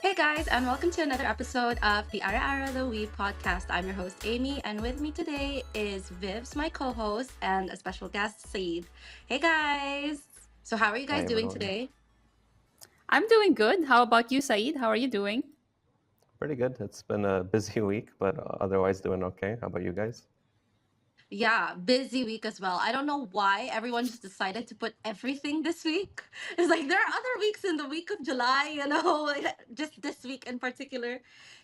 Hey guys, and welcome to another episode of the Ara Ara the We podcast. I'm your host Amy, and with me today is Vivs, my co-host, and a special guest, Saeed. Hey guys! So how are you Hi guys doing everyone. today? I'm doing good. How about you, Saeed? How are you doing? Pretty good. It's been a busy week, but otherwise doing okay. How about you guys? Yeah, busy week as well. I don't know why everyone just decided to put everything this week. It's like there are other weeks in the week of July, just this week in particular.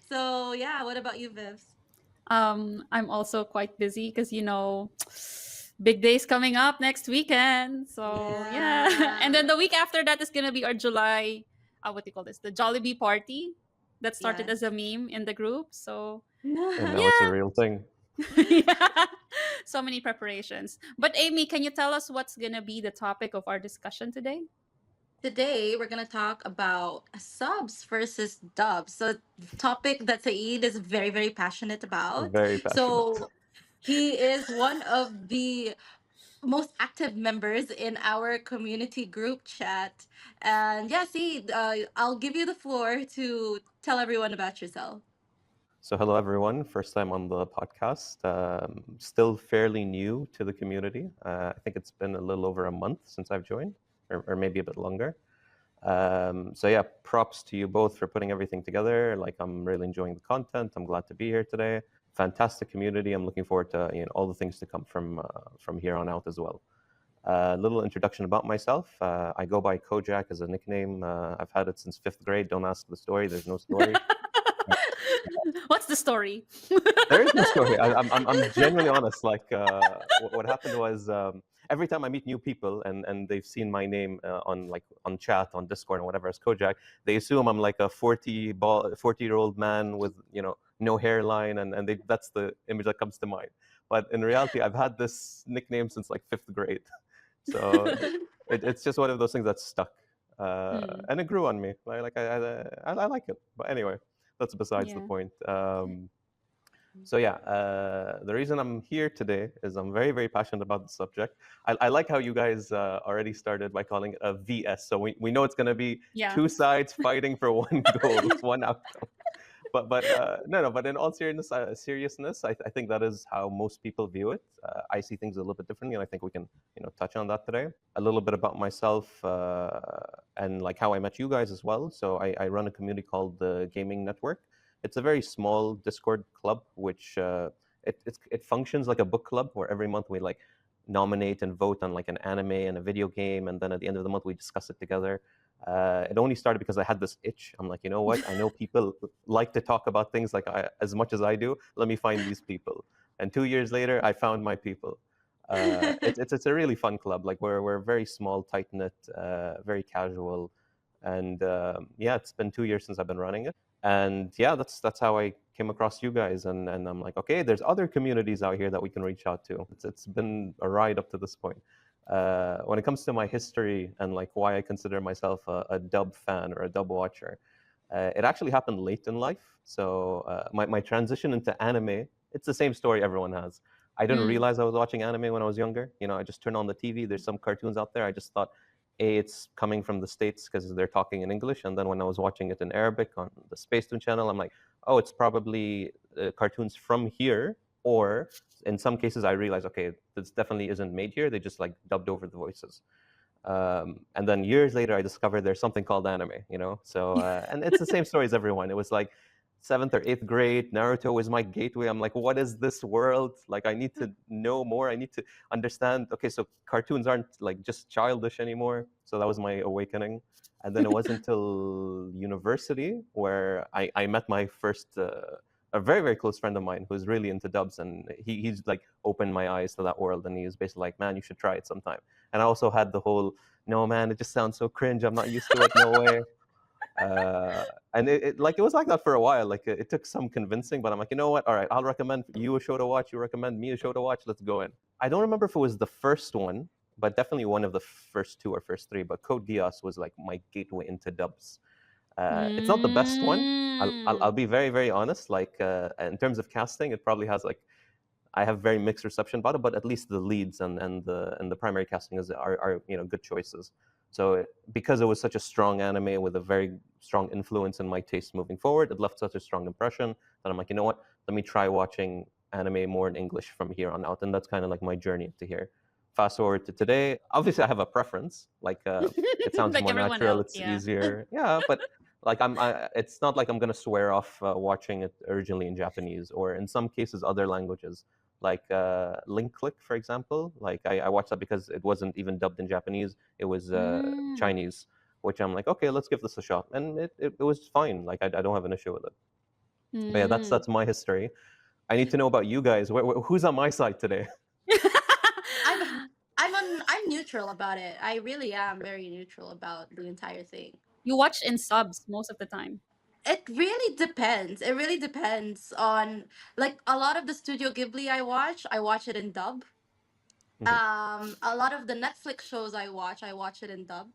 So yeah, what about you, Vivs? I'm also quite busy because big days coming up next weekend. So yeah, and Yeah. then the week after that is gonna be our July. What do you call this? The Jollibee party that started as Yes. a meme in the group. So And now it's a yeah, real thing. yeah, so many preparations. But Amy, can you tell us what's gonna be the topic of our discussion today? Today, we're going to talk about subs versus dubs. So, topic that Saeed is very, very passionate about. Very passionate. So, he is one of the most active members in our community group chat. And yeah, Saeed, I'll give you the floor to tell everyone about yourself. So hello everyone. First time on the podcast. Still fairly new to the community. I think it's been a little over a month since I've joined, or maybe a bit longer. So yeah, props to you both for putting everything together. Like I'm really enjoying the content. I'm glad to be here today. Fantastic community. I'm looking forward to all the things to come from here on out as well. A little introduction about myself. I go by Kojak as a nickname. I've had it since fifth grade. Don't ask the story. There's no story. What's the story? There is no story. I'm genuinely honest. Like what happened was every time I meet new people and they've seen my name on chat on Discord and whatever as Kojak, they assume I'm like a 40-year-old man with no hairline and that's the image that comes to mind. But in reality, I've had this nickname since like fifth grade, so it's just one of those things that's stuck, Mm, and it grew on me. I like it. But anyway, that's besides the yeah. point. So yeah, the reason I'm here today is I'm very, very passionate about the subject. I like how you guys already started by calling it a VS. So we know it's going to be Yeah. two sides fighting for one goal, one outcome. But no, but in all seriousness, I think that is how most people view it. I see things a little bit differently, and I think we can touch on that today. A little bit about myself and like how I met you guys as well. So I run a community called the Gaming Network. It's a very small Discord club, which it functions like a book club where every month we like nominate and vote on like an anime and a video game, and then at the end of the month we discuss it together. It only started because I had this itch. I'm like, you know what? I know people like to talk about things like as much as I do. Let me find these people. And 2 years later, I found my people. It's a really fun club. Like we're very small, tight knit, very casual, and yeah, it's been 2 years since I've been running it. And yeah, that's how I came across you guys. And I'm like, okay, there's other communities out here that we can reach out to. It's been a ride up to this point. When it comes to my history and like why I consider myself a dub fan or a dub watcher, it actually happened late in life. So my transition into anime, it's the same story everyone has. I didn't Mm. realize I was watching anime when I was younger. I just turned on the TV. There's some cartoons out there. I just thought, it's coming from the States because they're talking in English. And then when I was watching it in Arabic on the Space Tune channel, I'm like, oh, it's probably cartoons from here. Or in some cases, I realized, okay, this definitely isn't made here. They just like dubbed over the voices. And then years later, I discovered there's something called anime. So, and it's the same story as everyone. It was like seventh or eighth grade. Naruto was my gateway. I'm like, what is this world? Like, I need to know more. I need to understand. Okay, so cartoons aren't like just childish anymore. So that was my awakening. And then it wasn't until university where I met my first. A very very close friend of mine who's really into dubs, and he's like opened my eyes to that world, and he was basically like, man, you should try it sometime. And I also had the whole, no man, it just sounds so cringe. I'm not used to it. No way. And it was like that for a while. Like it took some convincing, but I'm like, you know what? All right, I'll recommend you a show to watch. You recommend me a show to watch. Let's go in. I don't remember if it was the first one, but definitely one of the first two or first three. But Code Geass was like my gateway into dubs. It's not the best one. I'll Mm. be very very honest. Like in terms of casting, it probably has like I have very mixed reception about it, but at least the leads and the primary casting are good choices. So because it was such a strong anime with a very strong influence in my taste moving forward, it left such a strong impression that I'm like, you know what? Let me try watching anime more in English from here on out, and that's kind of like my journey into here. Fast forward to today. Obviously, I have a preference. Like, it sounds Like more everyone natural. else, It's yeah. easier. Yeah, but like it's not like I'm gonna swear off watching it originally in Japanese or in some cases other languages. Like Link Click, for example. Like I watched that because it wasn't even dubbed in Japanese. It was Mm. Chinese, which I'm like, okay, let's give this a shot, and it was fine. Like I don't have an issue with it. But yeah, that's my history. I need to know about you guys. Who's on my side today? I'm neutral about it. I really am very neutral about the entire thing. You watch in subs most of the time. It really depends. It really depends on, like, a lot of the Studio Ghibli I watch it in dub. Mhm. A lot of the Netflix shows I watch it in dub.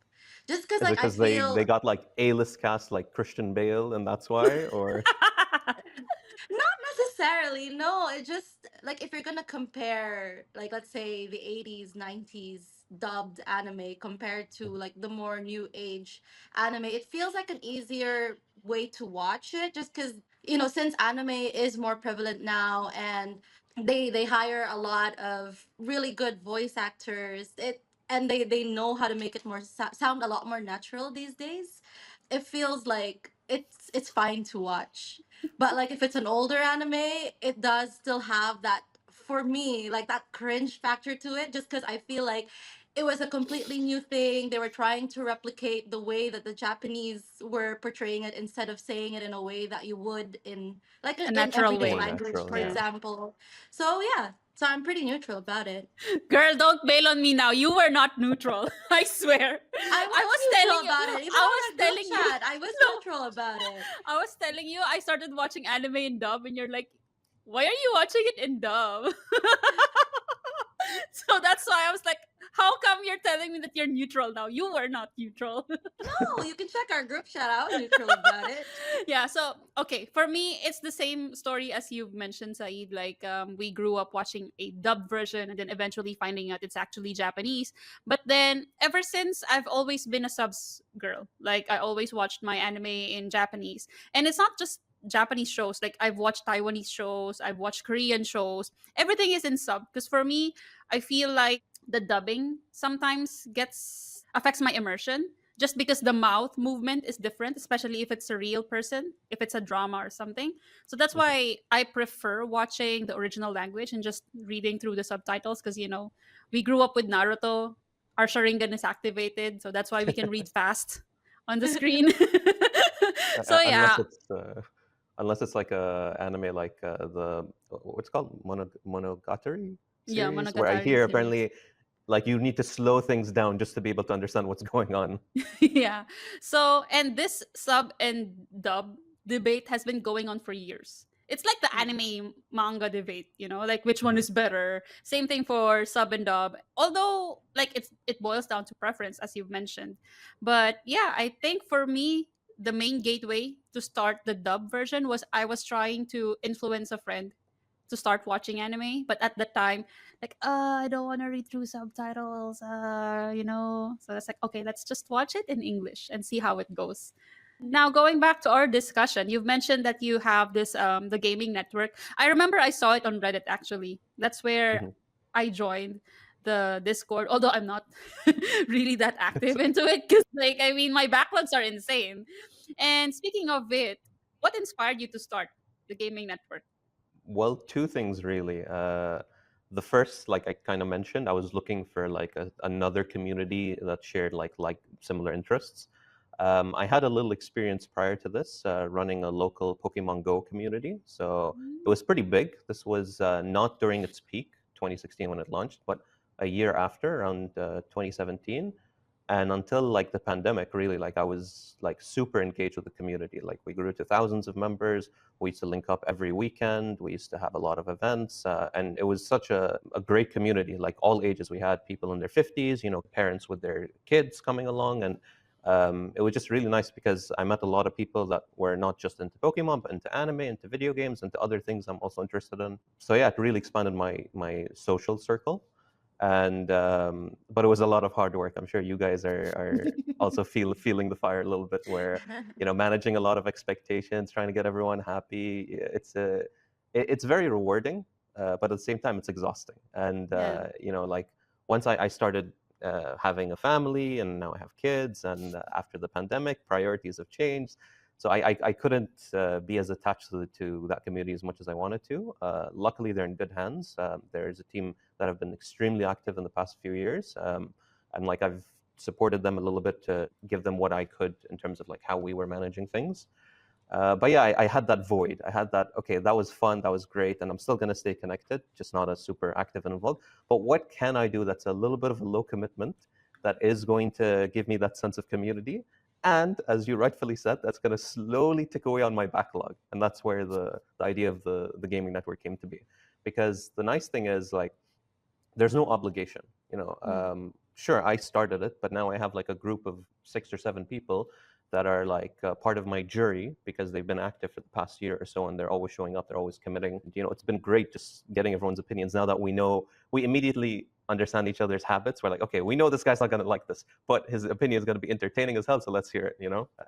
Just because, Is it like, I because they feel got like A-list cast like Christian Bale and that's why, or not necessarily. No, it just, like, if you're gonna compare, like, let's say the 80s, 90s dubbed anime compared to like the more new age anime, it feels like an easier way to watch it, just because, since anime is more prevalent now, and they hire a lot of really good voice actors, and they know how to make it sound a lot more natural these days. It feels like it's fine to watch. But like if it's an older anime, it does still have that, for me, like that cringe factor to it, just because I feel like it was a completely new thing. They were trying to replicate the way that the Japanese were portraying it, instead of saying it in a way that you would in like A in natural everyday more way. language, natural? for Yeah. Yeah. example. So yeah, so I'm pretty neutral about it. Girl, don't bail on me now. You were not neutral. I swear. I I was was neutral telling you. about it. Even I on was our group telling you. chat, I was No, neutral about it. I was telling you. I started watching anime in dub, and you're like, "Why are you watching it in dub?" So that's why I was like, "How come you're telling me that you're neutral now? You were not neutral." No, you can check our group chat. I was neutral about it. Yeah, so okay, for me it's the same story as you mentioned, Saeed. Like we grew up watching a dubbed version and then eventually finding out it's actually Japanese. But then ever since, I've always been a subs girl. Like I always watched my anime in Japanese. And it's not just Japanese shows. Like I've watched Taiwanese shows, I've watched Korean shows. Everything is in sub because for me, I feel like the dubbing sometimes gets affects my immersion just because the mouth movement is different, especially if it's a real person, if it's a drama or something. So that's Mhm. why I prefer watching the original language and just reading through the subtitles because, we grew up with Naruto. Our Sharingan is activated. So that's why we can read fast on the screen. So Unless yeah. it's like a anime like the what's it called Monogatari Yeah, series, where I Monogatari hear series. apparently like you need to slow things down just to be able to understand what's going on. Yeah. So, and this sub and dub debate has been going on for years. It's like the Mm. anime manga debate, like which one Mhm. is better. Same thing for sub and dub. Although, like it boils down to preference, as you've mentioned. But yeah, I think for me, the main gateway to start the dub version was I was trying to influence a friend to start watching anime, but at the time, like, I don't want to read through subtitles, So it's like, okay, let's just watch it in English and see how it goes. Now, going back to our discussion, you've mentioned that you have this the gaming network. I remember I saw it on Reddit actually. That's where Mhm. I joined the Discord, although I'm not really that active into it because, like, I mean, my backlogs are insane. And speaking of it, what inspired you to start the gaming network? Well, two things really. The first, like I kind of mentioned, I was looking for like another community that shared like similar interests. I had a little experience prior to this running a local Pokemon Go community, so it was pretty big. This was not during its peak, 2016 when it launched, but a year after, around 2017. And until like the pandemic, really, like I was like super engaged with the community. Like we grew to thousands of members. We used to link up every weekend. We used to have a lot of events, and it was such a great community. Like all ages, we had people in their 50s, parents with their kids coming along, and it was just really nice because I met a lot of people that were not just into Pokemon, but into anime, into video games, into other things I'm also interested in. So yeah, it really expanded my social circle. And but it was a lot of hard work. I'm sure you guys are also feeling the fire a little bit, where managing a lot of expectations, trying to get everyone happy. It's very rewarding, but at the same time it's exhausting. And Yeah. like once I started having a family, and now I have kids, and after the pandemic, priorities have changed. So I couldn't be as attached to that community as much as I wanted to. Luckily, they're in good hands. There's a team that have been extremely active in the past few years, and like I've supported them a little bit to give them what I could in terms of like how we were managing things. But yeah, I had that void. I had that, okay, that was fun, that was great, and I'm still going to stay connected, just not as super active and involved. But what can I do that's a little bit of a low commitment that is going to give me that sense of community? And as you rightfully said, that's going to slowly tick away on my backlog. And that's where the idea of the gaming network came to be. Because the nice thing is, like, there's no obligation. Sure, I started it, but now I have like a group of 6 or 7 people that are like part of my jury because they've been active for the past year or so, and they're always showing up, they're always committing. It's been great just getting everyone's opinions. Now that we immediately understand each other's habits, we're like, okay, we know this guy's not going to like this, but his opinion is going to be entertaining as hell, so let's hear it.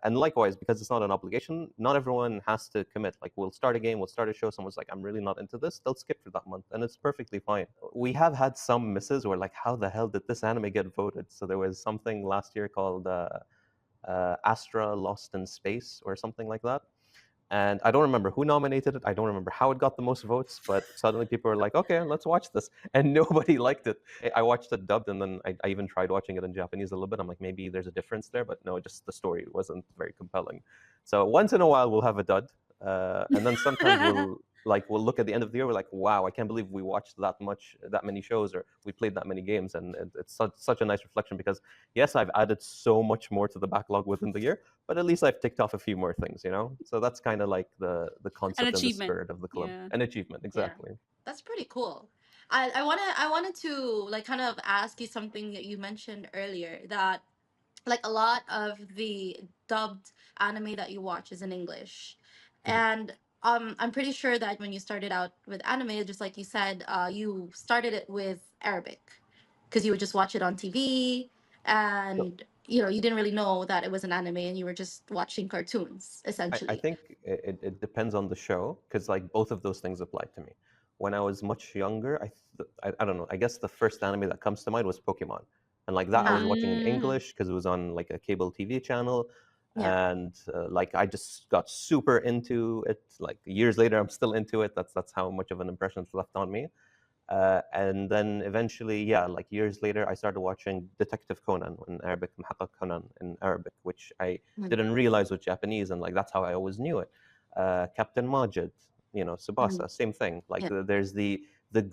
And likewise, because it's not an obligation, not everyone has to commit. Like, we'll start a game, we'll start a show, someone's like, I'm really not into this, they'll skip for that month, and it's perfectly fine. We have had some misses where, like, how the hell did this anime get voted? So there was something last year called Astra Lost in Space or something like that. And I don't remember who nominated it. I don't remember how it got the most votes, but suddenly people were like, okay, let's watch this. And nobody liked it. I watched it dubbed, and then I even tried watching it in Japanese a little bit. I'm like, maybe there's a difference there, but no, just the story wasn't very compelling. So once in a while, we'll have a dud. And then sometimes we'll look at the end of the year, we're like, wow, I can't believe we watched that many shows, or we played that many games. And it's such a nice reflection, because yes, I've added so much more to the backlog within the year, but at least I've ticked off a few more things. So that's kind of like the An concept and the achievement. spirit of the club. Yeah. An achievement, Yeah, exactly. that's pretty cool. I wanted to like kind of ask you something that you mentioned earlier, that like a lot of the dubbed anime that you watch is in English, Mhm. and I'm pretty sure that when you started out with anime, just like you said, you started it with Arabic because you would just watch it on TV, So and you didn't really know that it was an anime, and you were just watching cartoons I essentially. think it depends on the show, because like both of those things apply to me. When I was much younger, I don't know. I guess the first anime that comes to mind was Pokemon, and like that I was Ah, watching in Mm. English because it was on like a cable TV channel, yeah. and like I just got super into it. Like years later, I'm still into it. That's how much of an impression it's left on me. And then eventually, yeah, like years later, I started watching Detective Conan in Arabic, Mahaqaq Conan in Arabic, which I Mm, didn't realize was Japanese, and like that's how I always knew it. Captain Majid, mm, Tsubasa, same thing. Like yeah. there's the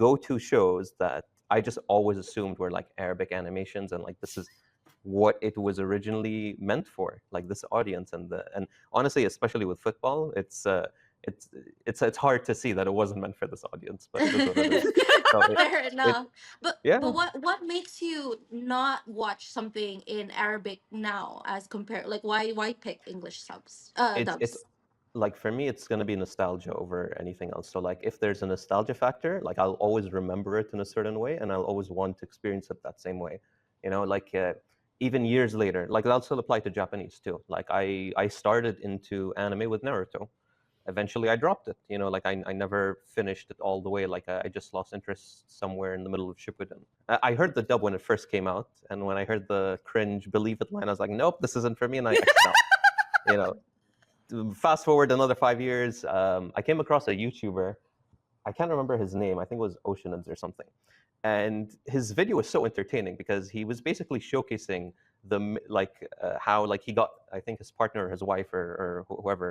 go-to shows that I just always assumed were like Arabic animations, and like this is what it was originally meant for, like this audience. And honestly, especially with football, it's it's hard to see that it wasn't meant for this audience, but it is what it is. So Fair it enough. But yeah, what makes you not watch something in Arabic now as compared, like why pick English subs it's dubs? like, for me, it's going to be nostalgia over anything else. So like if there's a nostalgia factor, like I'll always remember it in a certain way, and I'll always want to experience it that same way. Like even years later, like that'll still apply to Japanese too. Like I started into anime with Naruto. Eventually I dropped it. Like I never finished it all the way. Like I just lost interest somewhere in the middle of Shippuden. I heard the dub when it first came out, and when I heard the cringe "believe it" line, I was like, nope, this isn't for me, and I stopped. you know Fast forward another 5 years, I came across a YouTuber. I can't remember his name. I think it was Oceanids or something. And his video was so entertaining because he was basically showcasing how like he got, I think, his partner or his wife, or whoever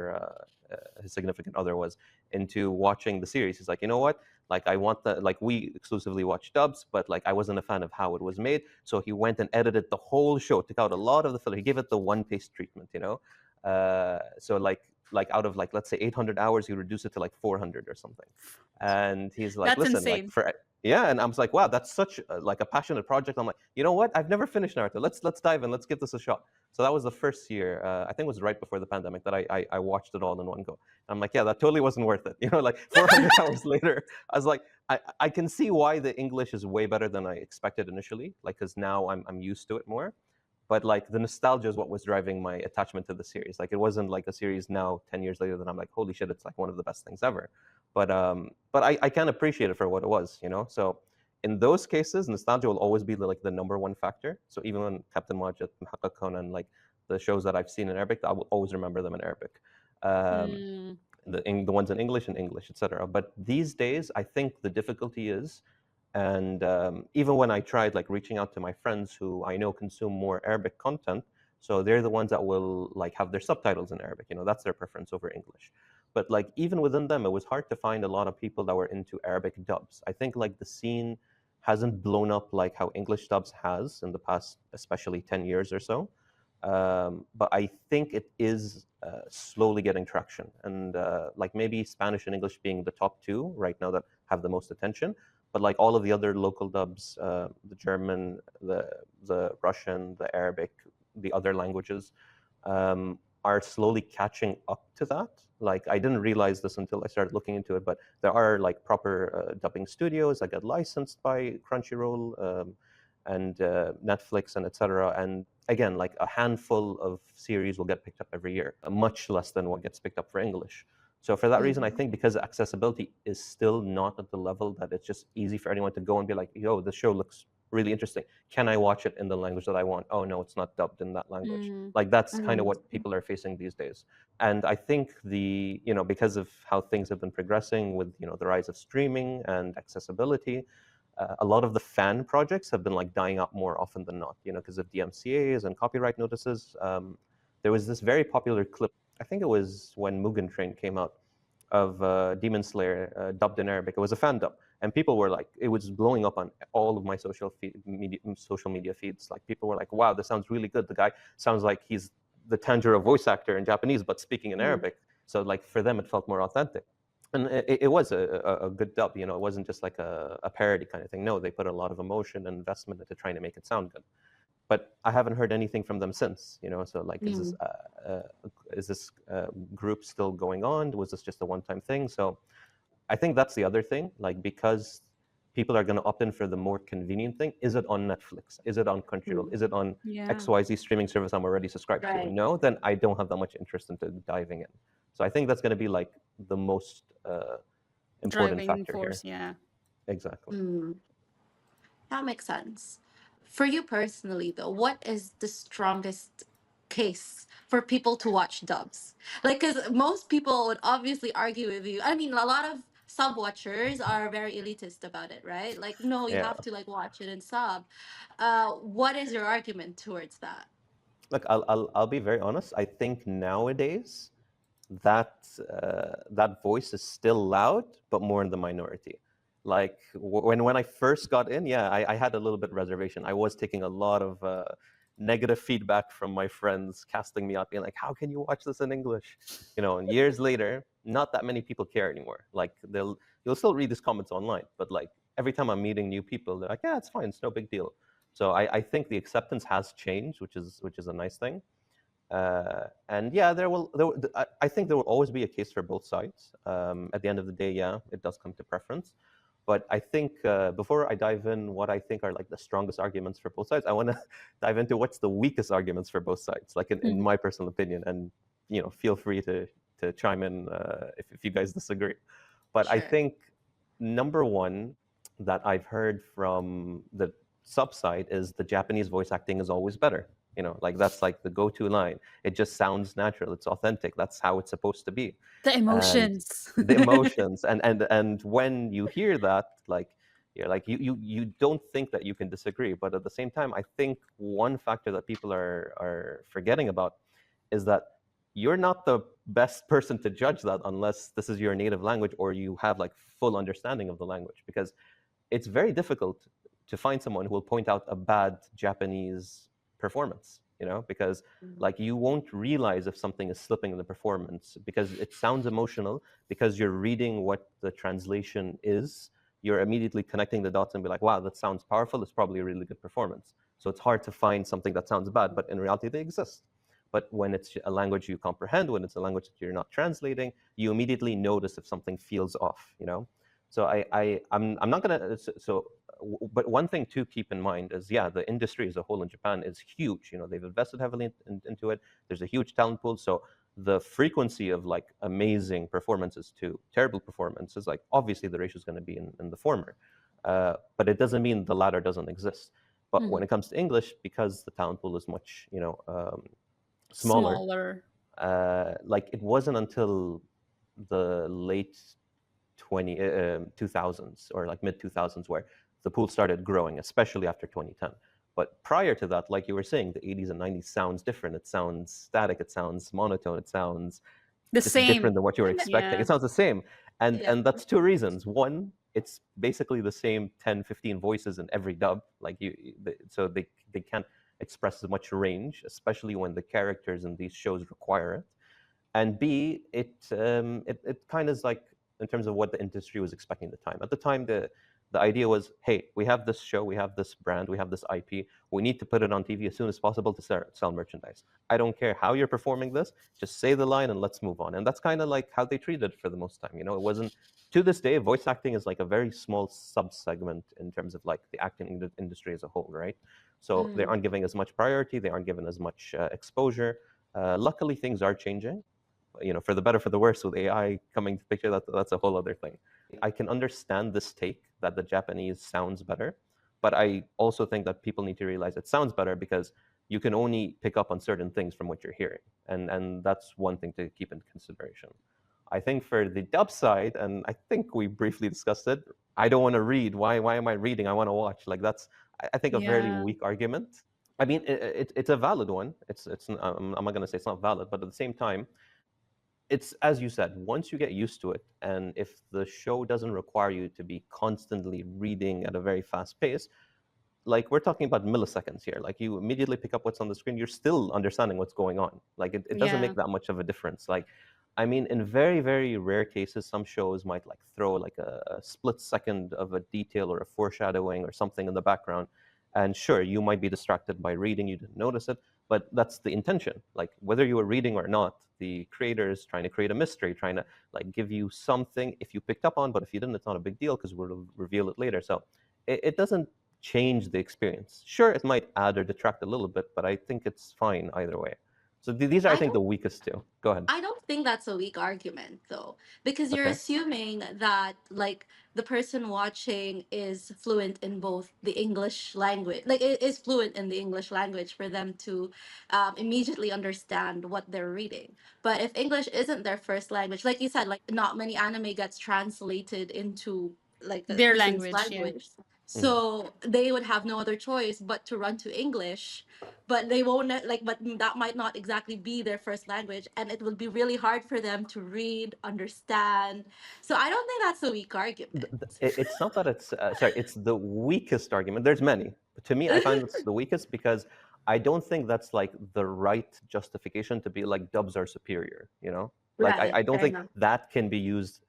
his significant other was, into watching the series. He's like, you know what? Like I want the like we exclusively watch dubs, but like I wasn't a fan of how it was made. So he went and edited the whole show, took out a lot of the filler. He gave it the one taste treatment. So like out of, like, let's say 800 hours, you reduce it to like 400 or something. And he's like, That's listen, like, insane. yeah. And I was like, wow, that's such like a passionate project. I'm like, you know what, I've never finished Naruto, let's dive in, let's give this a shot. So that was the first year, I think it was right before the pandemic, that I watched it all in one go. I'm like, yeah, that totally wasn't worth it. Like 400 hours later, I was like, I can see why the English is way better than I expected initially, like because now I'm used to it more. But like the nostalgia is what was driving my attachment to the series. Like it wasn't like a series now 10 years later that I'm like, holy shit, it's like one of the best things ever. But I can appreciate it for what it was, you know. So in those cases, nostalgia will always be like the number one factor. So even when Captain Majid, Mahaka Conan, like the shows that I've seen in Arabic, I will always remember them in Arabic. Um, Mm. the ones in English, etc. But these days, I think the difficulty is, and even when I tried like reaching out to my friends who I know consume more Arabic content, so they're the ones that will like have their subtitles in Arabic. You know, that's their preference over English. But like even within them, it was hard to find a lot of people that were into Arabic dubs. I think like the scene hasn't blown up like how English dubs has in the past, especially 10 years or so. But I think it is slowly getting traction, and like maybe Spanish and English being the top two right now that have the most attention. But like all of the other local dubs, the German, the Russian, the Arabic, the other languages, are slowly catching up to that. Like I didn't realize this until I started looking into it, but there are like proper dubbing studios that get licensed by Crunchyroll and Netflix and etc. And again, like a handful of series will get picked up every year, much less than what gets picked up for English. So for that reason, I think because accessibility is still not at the level that it's just easy for anyone to go and be like, yo, this show looks really interesting. Can I watch it in the language that I want? Oh no, it's not dubbed in that language. Mm. Like that's kind of Mhm. what people are facing these days. And I think because of how things have been progressing with, the rise of streaming and accessibility, a lot of the fan projects have been like dying out more often than not, because of DMCA's and copyright notices. There was this very popular clip, I think it was when Mugen Train came out, of Demon Slayer dubbed in Arabic. It was a fan dub, and people were like, it was blowing up on all of my social media feeds. Like people were like, "Wow, this sounds really good. The guy sounds like he's the Tanjiro voice actor in Japanese, but speaking in Arabic." So like for them, it felt more authentic, and it was a good dub. It wasn't just like a parody kind of thing. No, they put a lot of emotion and investment into trying to make it sound good. But I haven't heard anything from them since. So like, is this group still going on? Was this just a one-time thing? So I think that's the other thing. Like because people are going to opt in for the more convenient thing. Is it on Netflix? Is it on Crunchyroll? Is it on Yeah. XYZ streaming service I'm already subscribed to? Right. No, then I don't have that much interest into diving in. So I think that's going to be like the most important Driving factor force. here. Yeah. Exactly. That makes sense. For you personally, though, what is the strongest case for people to watch dubs? Like, because most people would obviously argue with you. I mean, a lot of sub watchers are very elitist about it, right? Like, no, you Yeah. have to like watch it in sub. What is your argument towards that? Look, I'll be very honest. I think nowadays that voice is still loud, but more in the minority. Like when I first got in, yeah, I had a little bit reservation. I was taking a lot of negative feedback from my friends, casting me out, being like, "How can you watch this in English?" And years later, not that many people care anymore. Like you'll still read these comments online, but like every time I'm meeting new people, they're like, "Yeah, it's fine, it's no big deal." So I think the acceptance has changed, which is a nice thing. And yeah, I think there will always be a case for both sides. At the end of the day, yeah, it does come to preference. But I think before I dive in, what I think are like the strongest arguments for both sides, I want to dive into what's the weakest arguments for both sides, like in my personal opinion. And feel free to chime in if you guys disagree. But I Sure. think number one that I've heard from the sub side is the Japanese voice acting is always better. Like that's like the go-to line. It just sounds natural. It's authentic. That's how it's supposed to be. The And emotions. the emotions and when you hear that, like you're like you don't think that you can disagree. But at the same time, I think one factor that people are forgetting about is that you're not the best person to judge that unless this is your native language or you have like full understanding of the language, because it's very difficult to find someone who will point out a bad Japanese performance, because like you won't realize if something is slipping in the performance because it sounds emotional, because you're reading what the translation is. You're immediately connecting the dots and be like, wow, that sounds powerful. It's probably a really good performance. So it's hard to find something that sounds bad, but in reality, they exist. But when it's a language you comprehend, when it's a language that you're not translating, you immediately notice if something feels off. So I'm not gonna but one thing to keep in mind is, yeah, the industry as a whole in Japan is huge. You know, they've invested heavily into it. There's a huge talent pool. So the frequency of like amazing performances to terrible performances, like obviously the ratio is going to be in the former, but it doesn't mean the latter doesn't exist. But when it comes to English, because the talent pool is much, smaller, Smaller. like it wasn't until the late 2000s or like mid 2000s where the pool started growing, especially after 2010. But prior to that, like you were saying, the 80s and 90s sounds different. It sounds static. It sounds monotone. It sounds The just same. different than what you were expecting. Yeah. It sounds the same. And Yeah. and that's two reasons. One, it's basically the same 10, 15 voices in every dub. Like so they can't express as much range, especially when the characters in these shows require it. And B, it kind of is like in terms of what the industry was expecting at the time. At the time, the idea was, hey, we have this show, we have this brand, we have this IP. We need to put it on TV as soon as possible to sell merchandise. I don't care how you're performing this, just say the line and let's move on. And that's kind of like how they treated it for the most time. You know, it wasn't, to this day, voice acting is like a very small subsegment in terms of like the acting industry as a whole, right? So they aren't giving as much priority, they aren't given as much exposure. Luckily, things are changing, you know, for the better, for the worse, with AI coming to picture. That's a whole other thing. I can understand this take that the Japanese sounds better, but I also think that people need to realize it sounds better because you can only pick up on certain things from what you're hearing, and that's one thing to keep in consideration. I think for the dub side, and I think we briefly discussed it, I don't want to read. Why am I reading? I want to watch. Like that's, I think, a fairly Yeah. weak argument. I mean, it's a valid one. I'm not going to say it's not valid, but at the same time, it's as you said, once you get used to it, and if the show doesn't require you to be constantly reading at a very fast pace, like we're talking about milliseconds here, like you immediately pick up what's on the screen, you're still understanding what's going on. Like it doesn't Yeah. make that much of a difference. Like, I mean, in very, very rare cases, some shows might like throw like a split second of a detail or a foreshadowing or something in the background, and sure, you might be distracted by reading, you didn't notice it, but that's the intention. Like whether you were reading or not, the creator is trying to create a mystery, trying to like give you something if you picked up on, but if you didn't, it's not a big deal because we'll reveal it later. So it doesn't change the experience. Sure, it might add or detract a little bit, but I think it's fine either way. So these are, I I think, the don't weakest two. Go ahead. I don't think that's a weak argument though, because you're Okay. assuming that like the person watching is fluent in both the English language, like it is fluent in the English language for them to immediately understand what they're reading. But if English isn't their first language, like you said, like not many anime gets translated into like the Their person's language. Yeah. language. Mhm. So they would have no other choice but to run to English, but they won't like, but that might not exactly be their first language, and it will be really hard for them to read, understand. So I don't think that's a weak argument. It's not that it's sorry. It's the weakest argument. There's many, but to me, I find it's the weakest because I don't think that's like the right justification to be like dubs are superior. You know, like Right, I don't fair think enough. that can be used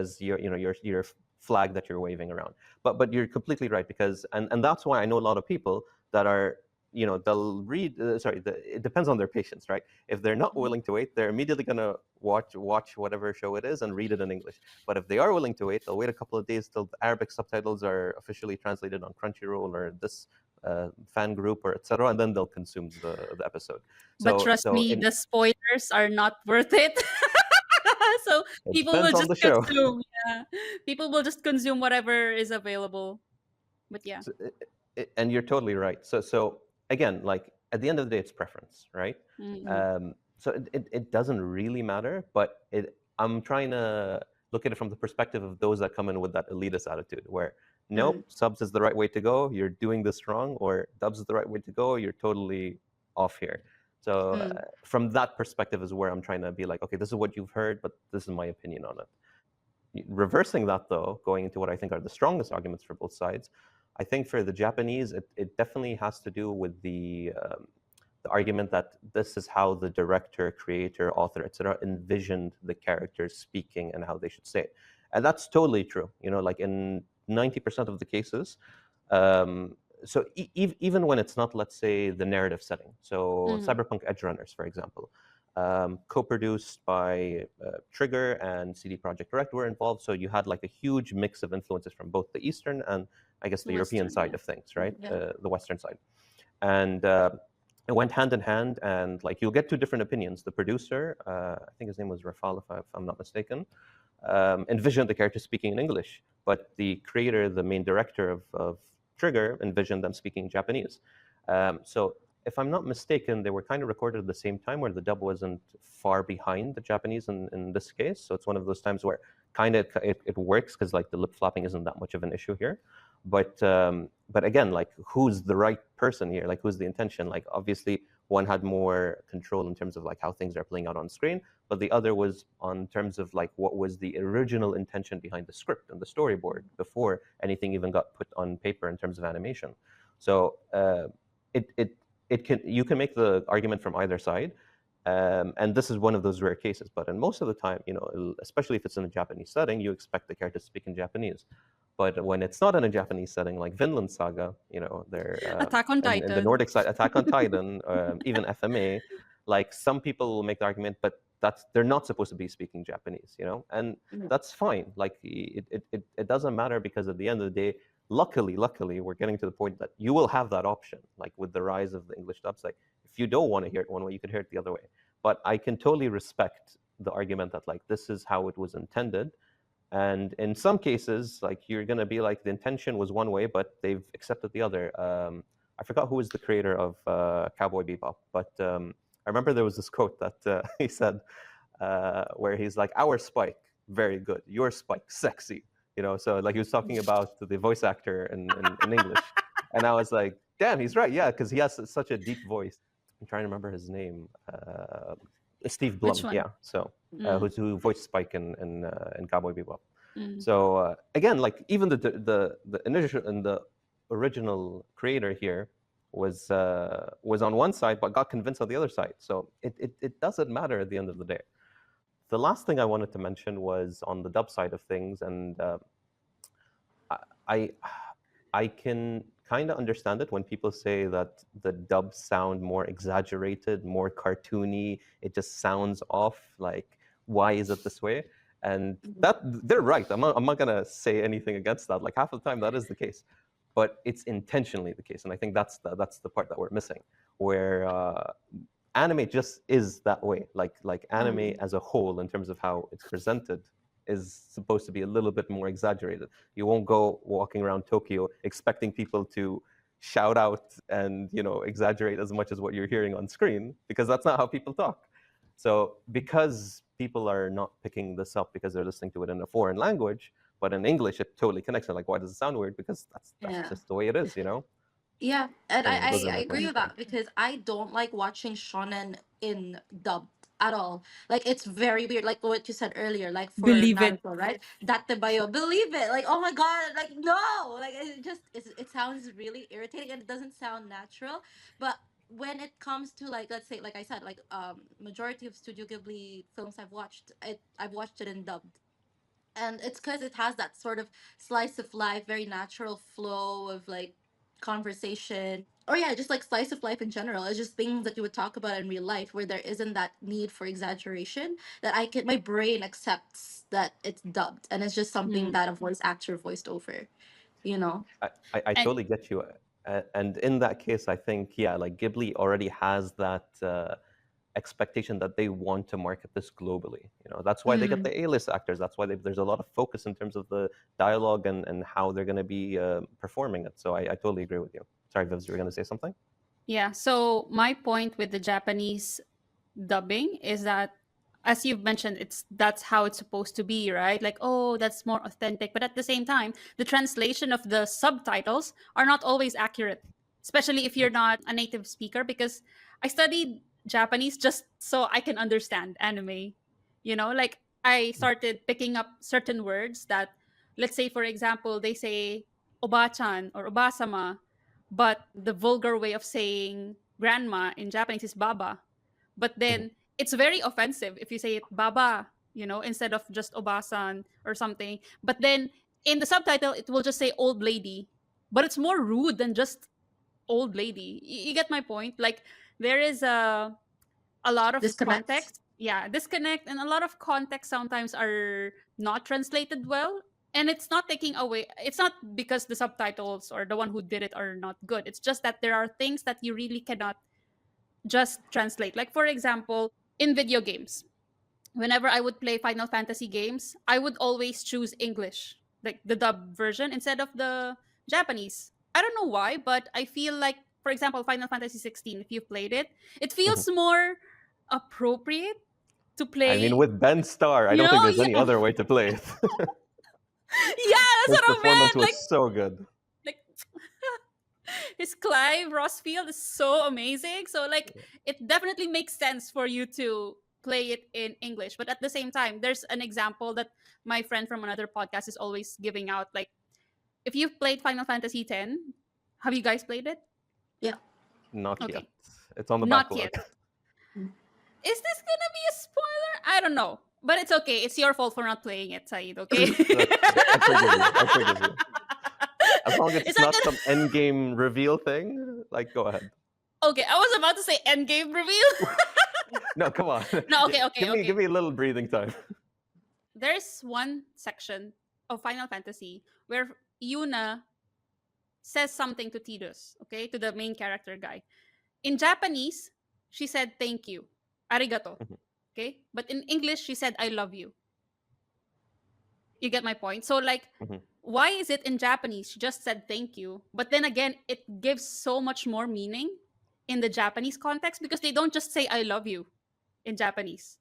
as your your flag that you're waving around. But you're completely right because and that's why I know a lot of people that are, you know, they'll read it depends on their patience, right? If they're not Mhm. willing to wait, they're immediately going to watch whatever show it is and read it in English. But if they are willing to wait, they'll wait a couple of days till the Arabic subtitles are officially translated on Crunchyroll or this fan group or etc., and then they'll consume the episode. But So trust me, the spoilers are not worth it. So it people will depends on just the show. consume. Yeah. People will just consume whatever is available. But yeah. So, and you're totally right. So again, like at the end of the day, it's preference, right? Mm-mm. So it doesn't really matter, but I'm trying to look at it from the perspective of those that come in with that elitist attitude, where Mm, nope, subs is the right way to go. You're doing this wrong, or dubs is the right way to go. You're totally off here. So mm, from that perspective is where I'm trying to be like, okay, this is what you've heard, but this is my opinion on it. Reversing that, though, going into what I think are the strongest arguments for both sides, I think for the Japanese, it definitely has to do with the argument that this is how the director, creator, author, etc., envisioned the characters speaking and how they should say it. And that's totally true. You know, like in 90% of the cases, um, so even when it's not, let's say, the narrative setting. So Mm-hmm. Cyberpunk Edge Runners, for example. co-produced by Trigger and CD Projekt Red were involved. So you had like a huge mix of influences from both the Eastern and I guess the European Western, side yeah. of things, right? Yeah. The Western side. And it went hand in hand. And like you'll get two different opinions. The producer, I think his name was Rafal, if I'm not mistaken, envisioned the characters speaking in English, but the creator, the main director of Trigger, envisioned them speaking Japanese. So if I'm not mistaken, they were kind of recorded at the same time where the dub wasn't far behind the Japanese in this case. So it's one of those times where kind of it works because like the lip flapping isn't that much of an issue here. But again, like who's the right person here? Like who's the intention? Like obviously one had more control in terms of like how things are playing out on screen, but the other was on terms of like what was the original intention behind the script and the storyboard before anything even got put on paper in terms of animation. So it can you can make the argument from either side, and this is one of those rare cases. But in most of the time, you know, especially if it's in a Japanese setting, you expect the character to speak in Japanese. But when it's not in a Japanese setting, like Vinland Saga, you know, they're Attack on and the Titan. Nordic side, Attack on Titan, even FMA, like some people will make the argument, but that's they're not supposed to be speaking Japanese, you know, and that's fine. Like it doesn't matter because at the end of the day, luckily, we're getting to the point that you will have that option. Like with the rise of the English dubs, like if you don't want to hear it one way, you could hear it the other way. But I can totally respect the argument that like this is how it was intended. And in some cases, like you're gonna be like the intention was one way, but they've accepted the other. I forgot who was the creator of Cowboy Bebop, but I remember there was this quote that he said, where he's like, "Our Spike, very good. Your Spike, sexy." You know, so like he was talking about the voice actor in English, and I was like, "Damn, he's right. Yeah, because he has such a deep voice." I'm trying to remember his name. Steve Which Blum, one? yeah. So who voiced Spike in Cowboy Bebop. Mm. So again, like even the initial and the original creator here was on one side, but got convinced on the other side. So it doesn't matter at the end of the day. The last thing I wanted to mention was on the dub side of things, and I I can kind of understand it when people say that the dubs sound more exaggerated, more cartoony. It just sounds off. Like, why is it this way? And that they're right. I'm not gonna say anything against that. Like half the time that is the case, but it's intentionally the case. And I think that's the part that we're missing, where anime just is that way. Like anime as a whole, in terms of how it's presented, is supposed to be a little bit more exaggerated. You won't go walking around Tokyo expecting people to shout out and exaggerate as much as what you're hearing on screen, because that's not how people talk. So because people are not picking this up because they're listening to it in a foreign language, but in English it totally connects. And like, why does it sound weird? Because that's Yeah. just the way it is. Yeah, and I, So those I are I my agree points with there. that because I don't like watching shonen in dubbed at all. Like it's very weird. Like what you said earlier, like for Believe it. Naruto, right? Date bayo, believe it. Like oh my god, like no, like it sounds really irritating and it doesn't sound natural. But when it comes to like let's say like I said like majority of Studio Ghibli films I've watched it in dubbed, and it's because it has that sort of slice of life, very natural flow of like conversation, or yeah, just like slice of life in general. It's just things that you would talk about in real life where there isn't that need for exaggeration, that my brain accepts that it's dubbed and it's just something Mm. that a voice actor voiced over, you know. I And totally get you. And in that case, I think, yeah, like Ghibli already has that expectation that they want to market this globally. That's why they get Mm. the A-list actors. That's why there's a lot of focus in terms of the dialogue and how they're going to be performing it. So I totally agree with you. Sorry, Vivs, you were going to say something? yeah, so my point with the Japanese dubbing is that, as you've mentioned, that's how it's supposed to be, right? Like, oh, that's more authentic. But at the same time, the translation of the subtitles are not always accurate, especially if you're not a native speaker. Because I studied Japanese just so I can understand anime. Like I started picking up certain words that, let's say, for example, they say obachan or obasama, but the vulgar way of saying grandma in Japanese is baba. But Mhm. then it's very offensive if you say it baba, instead of just obasan or something. But then in the subtitle, it will just say old lady, but it's more rude than just old lady. You get my point? Like there is a a lot of Disconnect. context. Yeah, disconnect, and a lot of context sometimes are not translated well. And it's not taking away, it's not because the subtitles or the one who did it are not good. It's just that there are things that you really cannot just translate. Like, for example, in video games, whenever I would play Final Fantasy games, I would always choose English, like the dub version, instead of the Japanese. I don't know why, but I feel like, for example, Final Fantasy 16, if you've played it, it Mhm. feels more appropriate to I mean, play, with Ben Starr, I you don't think know? there's any Yeah. other way to play it. Yeah, that's His what I performance meant. was so good. Like his Clive Rossfield is so amazing. So like it definitely makes sense for you to play it in English. But at the same time, there's an example that my friend from another podcast is always giving out. Like, if you've played Final Fantasy X, have you guys played it? Yeah. Not yet. Okay. It's on the Not backlog. yet. Is this gonna be a spoiler? I don't know. But it's okay. It's your fault for not playing it, Saeed, okay? I forgive you. I forgive you. As long as It's it's not not gonna. some end game reveal thing, like go ahead. Okay, I was about to say endgame reveal. No, come on. No, okay, okay, Give me okay. a little breathing time. There's one section of Final Fantasy where Yuna says something to Tidus, okay, to the main character guy. In Japanese, she said thank you, arigato, Mhm. okay? But in English, she said I love you. You get my point? So, like, Mhm. why is it in Japanese she just said thank you, but then again, it gives so much more meaning in the Japanese context because they don't just say I love you in Japanese.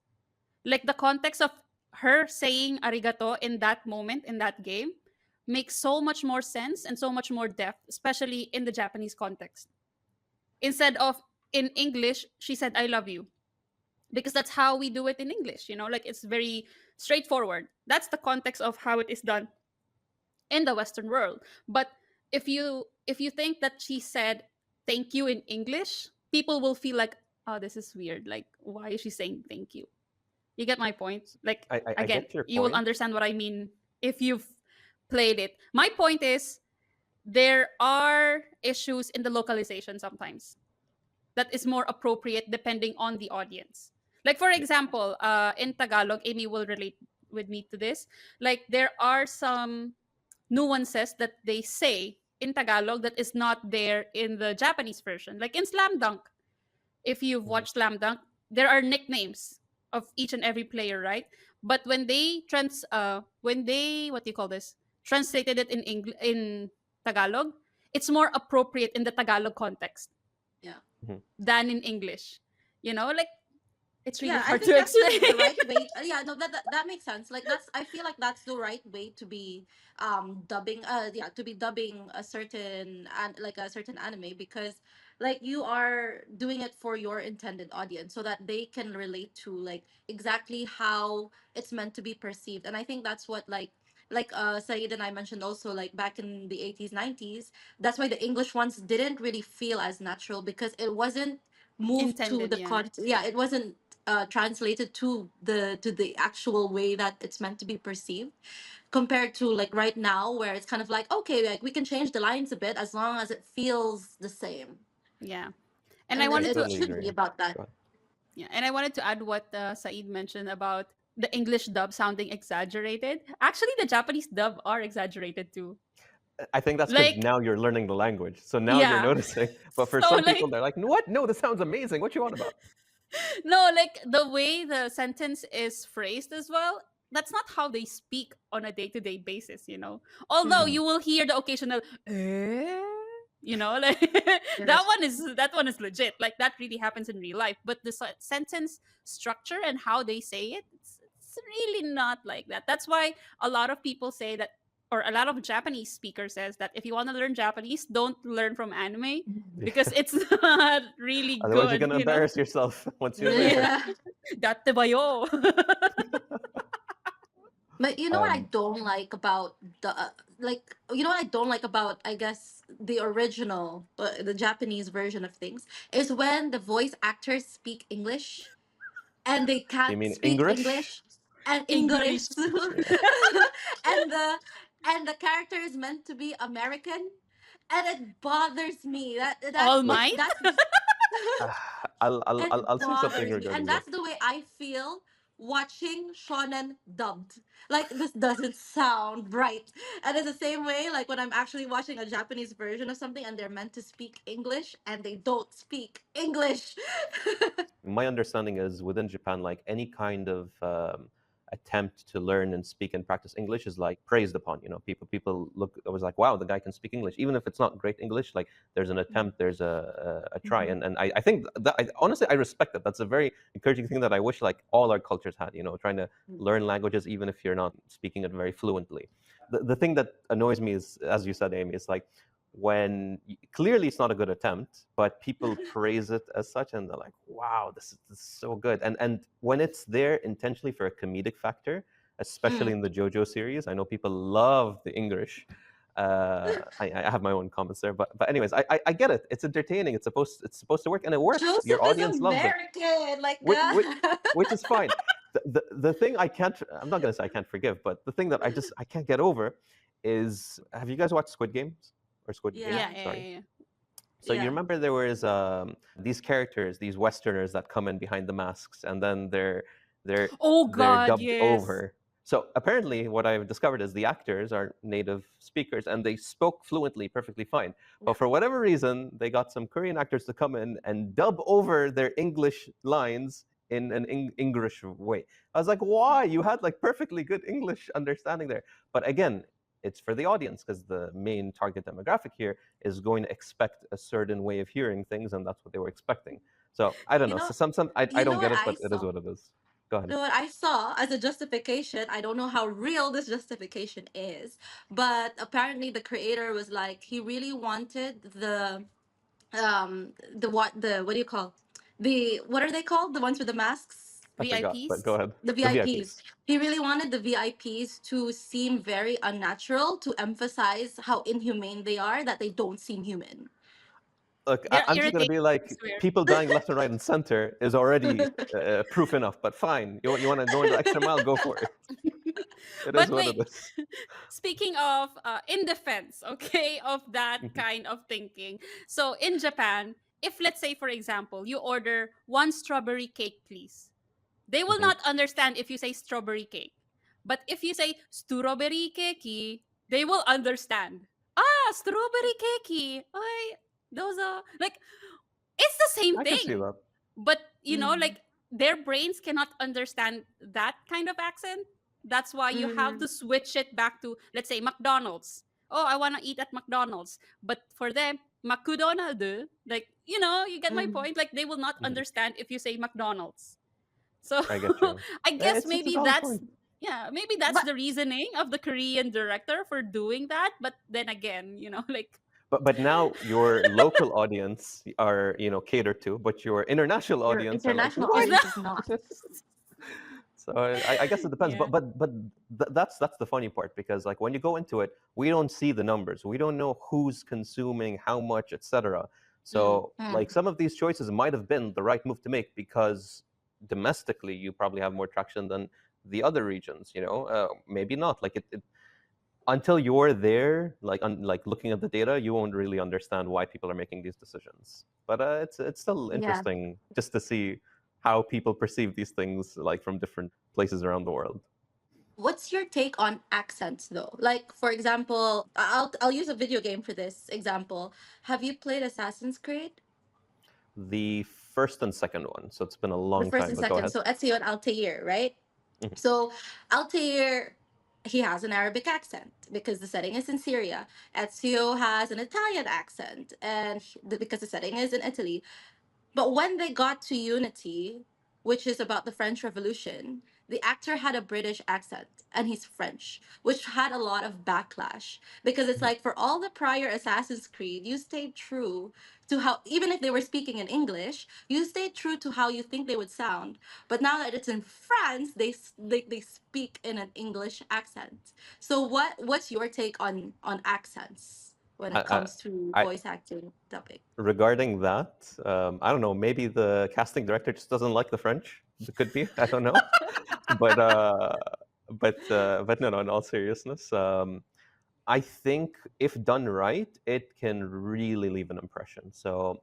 Like the context of her saying arigato in that moment in that game makes so much more sense and so much more depth, especially in the Japanese context. Instead of in English, she said I love you because that's how we do it in English, like it's very straightforward. That's the context of how it is done in the Western world. But if you think that she said thank you in English, people will feel like, oh, this is weird. Like, why is she saying thank you? You get my point? Like, I again, get your you will point. understand what I mean if you've played it. My point is there are issues in the localization sometimes that is more appropriate depending on the audience. Like, for example, in Tagalog, Amy will relate with me to this. Like, there are some nuances that they say in Tagalog that is not there in the Japanese version. Like in Slam Dunk, if you've Mhm. watched Slam Dunk, there are nicknames of each and every player, right? But when they what do you call this? Translated it in in Tagalog, it's more appropriate in the Tagalog context Yeah. Mhm. than in English. Like it's really Yeah, I hard think to that's explain. the right way. Yeah, no, that makes sense. Like that's, I feel like that's the right way to be dubbing. Yeah, to be dubbing a certain and like a certain anime, because like you are doing it for your intended audience so that they can relate to like exactly how it's meant to be perceived. And I think that's what like Saeed and I mentioned also, like back in the 80s 90s, that's why the English ones didn't really feel as natural, because it wasn't moved to Intended, the yeah. yeah, it wasn't translated to the actual way that it's meant to be perceived, compared to like right now where it's kind of like, okay, like we can change the lines a bit as long as it feels the same, Yeah. And I and I wanted to it totally should be agree. about that. Go ahead. Yeah, and I wanted to add what Saeed mentioned about the English dub sounding exaggerated. Actually, the Japanese dub are exaggerated too. I think that's because Like, now you're learning the language, so now you're yeah. noticing. But for So some like, people, they're like, "What? No, this sounds amazing. What you want about?" no, like the way the sentence is phrased as well. That's not how they speak on a day-to-day basis. Although Mm-hmm. Mhm. you will hear the occasional eh? Like Yes. that one is legit. Like that really happens in real life. But the sentence structure and how they say it, it's really not like that. That's why a lot of people say that, or a lot of Japanese speakers says that if you want to learn Japanese, don't learn from anime because it's not really Otherwise, you're good. gonna embarrass yourself once you're there. Yeah. Datte ba yo? But you know what I Um, don't like about the like you know what I don't like about, I guess, the original, the Japanese version of things, is when the voice actors speak English and they you can't mean speak English? English and English. English. Yeah. and the character is meant to be American, and it bothers me that All like Might? that's It I'll say something bothers me. And regarding that. that's the way I feel watching shonen dubbed. Like, this doesn't sound right. And it's the same way, like, when I'm actually watching a Japanese version of something and they're meant to speak English and they don't speak English. My understanding is within Japan, like any kind of attempt to learn and speak and practice English is like praised upon. You know, people look. I was like, wow, the guy can speak English, even if it's not great English. Like there's an attempt, there's a try, Mhm. and I think that honestly I respect that. That's a very encouraging thing that I wish like all our cultures had. You know, trying to learn languages even if you're not speaking it very fluently. The thing that annoys me is, as you said, Amy, is like when clearly it's not a good attempt, but people praise it as such, and they're like, "Wow, this is so good." And when it's there intentionally for a comedic factor, especially Mm. in the JoJo series, I know people love the English. I have my own comments there, but anyways, I get it. It's entertaining. It's supposed to work, and it works. Your Joseph is audience loves it, American, like which which, that. which is fine. The thing I can't, I'm not gonna say I can't forgive, but the thing that I can't get over is, have you guys watched Squid Games or Squid Game? Yeah, Yeah, yeah, Sorry. yeah. So you yeah. remember there was these characters, these Westerners that come in behind the masks, and then they're Oh they're God, dubbed yes. over. So apparently, what I've discovered is the actors are native speakers, and they spoke fluently, perfectly fine. But for whatever reason, they got some Korean actors to come in and dub over their English lines in an English way. I was like, why? You had like perfectly good English understanding there. But again, it's for the audience because the main target demographic here is going to expect a certain way of hearing things, and that's what they were expecting. So I don't You know. know, So some I you know don't what get it, I but it is saw? what it is. Go ahead. You know what I saw as a justification? I don't know how real this justification is, but apparently the creator was like, he really wanted what do you call, the what are they called, the ones with the masks, I forgot, but go VIPs? ahead. the The VIPs. VIPs. He really wanted the VIPs to seem very unnatural, to emphasize how inhumane they are, that they don't seem human. Look, They're I'm just gonna irritating, be I like, swear. people dying left and right and center is already proof enough. But fine, you want to go into the extra mile, go for it. It is But what it wait, is. speaking of in defense, okay, of that kind of thinking. So in Japan, if let's say for example, you order one strawberry cake, please. They will Mhm. not understand if you say strawberry cake. But if you say strawberry cakey, they will understand. Ah, strawberry cakey. Ay, those are like it's the same I can see thing. that. But Mm-hmm. like their brains cannot understand that kind of accent. That's why you have Mm-hmm. to switch it back to, let's say, McDonald's. Oh, I want to eat at McDonald's. But for them, McDonald, like, you get my Mm-hmm. point. Like, they will not Mhm. understand if you say McDonald's. So I get you. I guess It's a maybe valid that's, point. yeah, maybe that's But the reasoning of the Korean director for doing that. But then again, like, But now your local audience are catered to, but your international your audience are like, international what? is that? audience is not. So I guess it depends, Yeah. but that's the funny part, because like when you go into it, we don't see the numbers, we don't know who's consuming how much, etc. So like Mm-hmm. some of these choices might have been the right move to make because domestically you probably have more traction than the other regions. Maybe not. Like it until you're there, like looking at the data, you won't really understand why people are making these decisions. But it's still Yeah. interesting just to see how people perceive these things, like from different places around the world. What's your take on accents though? Like, for example, I'll use a video game for this example. Have you played Assassin's Creed? The first and second one, so it's been a The long first time. and But go second. ahead. So Ezio and Altair, right? Mhm. So Altair, he has an Arabic accent because the setting is in Syria. Ezio has an Italian accent, and because the setting is in Italy. But when they got to Unity, which is about the French Revolution, the actor had a British accent and he's French, which had a lot of backlash because it's Mhm. like, for all the prior Assassin's Creed, you stayed true to how, even if they were speaking in English, you stayed true to how you think they would sound. But now that it's in France, they speak in an English accent. So what's your take on accents when it I, comes to I, voice acting dubbing? Regarding that, I don't know. Maybe the casting director just doesn't like the French. It could be. I don't know. but no, no. In all seriousness, I think if done right, it can really leave an impression. So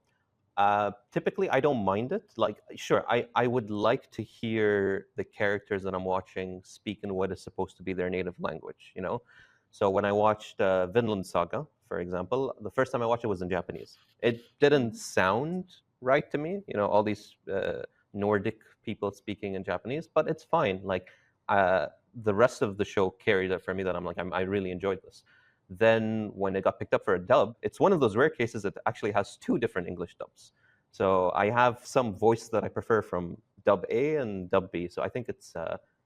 Typically, I don't mind it. Like, sure, I would like to hear the characters that I'm watching speak in what is supposed to be their native language, you know? So when I watched Vinland Saga, for example, the first time I watched it was in Japanese. It didn't sound right to me, you know, all these Nordic people speaking in Japanese, but it's fine. Like, the rest of the show carried it for me that I really enjoyed this. Then when it got picked up for a dub, it's one of those rare cases that actually has two different English dubs. So I have some voice that I prefer from dub A and dub B. So I think it's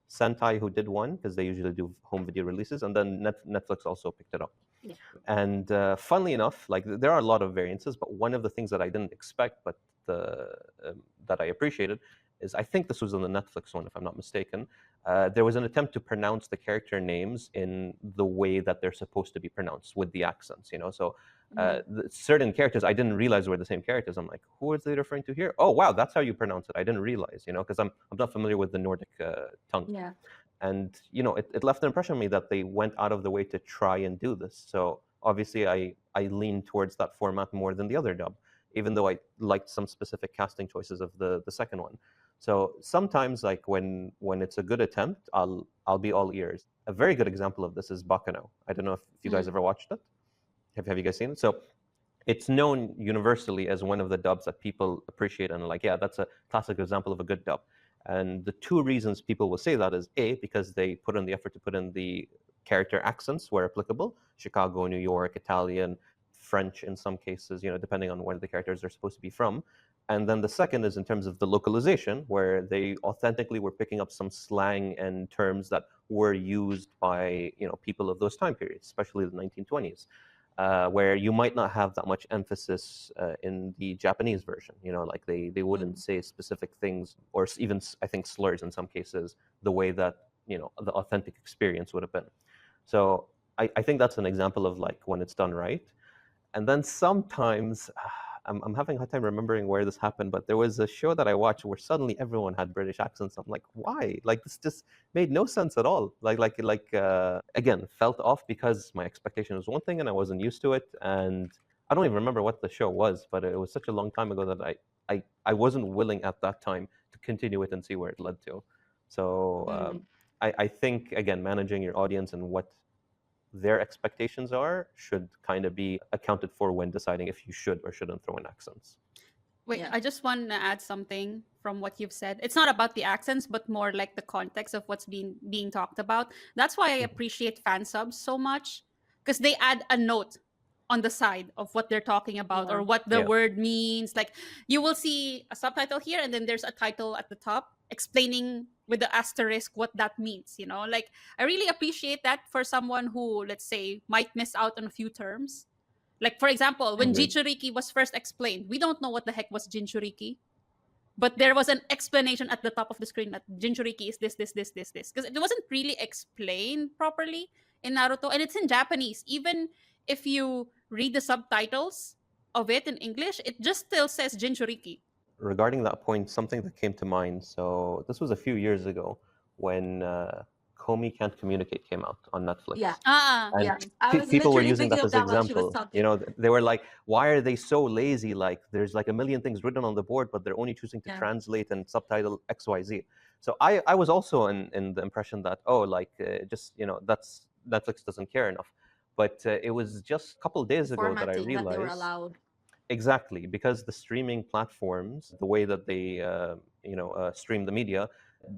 Sentai who did one because they usually do home video releases, and then Netflix also picked it up. Yeah. And funnily enough, like there are a lot of variances, but one of the things that I didn't expect, but that I appreciated, is I think this was on the Netflix one, if I'm not mistaken. There was an attempt to pronounce the character names in the way that they're supposed to be pronounced with the accents, you know. So certain characters I didn't realize were the same characters. I'm like, who is they referring to here? Oh wow, that's how you pronounce it. I didn't realize, you know, because I'm not familiar with the Nordic tongue. Yeah. And you know, it left an impression on me that they went out of the way to try and do this. So obviously, I lean towards that format more than the other dub, even though I liked some specific casting choices of the second one. So sometimes, like when it's a good attempt, I'll be all ears. A very good example of this is Bakano. I don't know if you guys ever watched it. Have you guys seen it? So it's known universally as one of the dubs that people appreciate and are like, yeah, that's a classic example of a good dub. And the two reasons people will say that is A, because they put in the effort to put in the character accents where applicable, Chicago, New York, Italian, French in some cases, you know, depending on where the characters are supposed to be from. And then the second is in terms of the localization, where they authentically were picking up some slang and terms that were used by, you know, people of those time periods, especially the 1920s. Where you might not have that much emphasis in the Japanese version. You know, like they wouldn't say specific things or even I think slurs in some cases the way that, you know, the authentic experience would have been. So I think that's an example of like when it's done right. And then sometimes I'm having a hard time remembering where this happened, but there was a show that I watched where suddenly everyone had British accents. I'm like, why? Like this just made no sense at all. Again, felt off because my expectation was one thing and I wasn't used to it. And I don't even remember what the show was, but it was such a long time ago that I wasn't willing at that time to continue it and see where it led to. So I think again, managing your audience and what their expectations are should kind of be accounted for when deciding if you should or shouldn't throw in accents. Wait, Yeah. I just want to add something from what you've said. It's not about the accents, but more like the context of what's being talked about. That's why I appreciate fan subs so much, because they add a note on the side of what they're talking about or Yeah. what the Yeah. word means. Like you will see a subtitle here, and then there's a title at the top explaining with the asterisk what that means. You know, like I really appreciate that for someone who, let's say, might miss out on a few terms. Like, for example, when Agreed. Jinchuriki was first explained, we don't know what the heck was Jinchuriki. But there was an explanation at the top of the screen that Jinchuriki is this. Because it wasn't really explained properly in Naruto. And it's in Japanese. Even if you read the subtitles of it in English, it just still says Jinchuriki. Regarding that point, something that came to mind. So this was a few years ago when Komi Can't Communicate came out on Netflix. Yeah. Ah, And Yeah. I was people were literally using thinking that of as an that while she was example. You talking. know, they were like, why are they so lazy? Like, there's like a million things written on the board, but they're only choosing to Yeah. translate and subtitle XYZ. So I was also in the impression that, oh, like, just, you know, that's Netflix doesn't care enough. But it was just a couple days ago that I Formatting that they were realized. allowed. Exactly, because the streaming platforms, the way that they stream the media,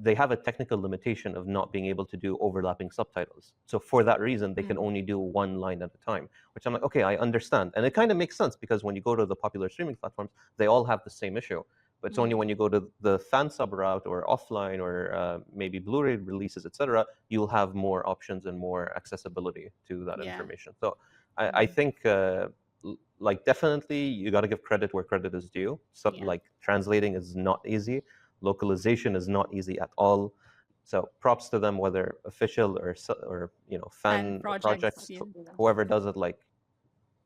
they have a technical limitation of not being able to do overlapping subtitles. So for that reason, they can only do one line at a time. Which I'm like, okay, I understand, and it kind of makes sense because when you go to the popular streaming platforms, they all have the same issue. But it's only when you go to the fan sub route or offline or maybe Blu-ray releases, etc., you'll have more options and more accessibility to that Yeah. information. So I think like definitely you got to give credit where credit is due. Yeah. Like translating is not easy, localization is not easy at all. So props to them, whether official or you know fan projects, Yeah. whoever does it. Like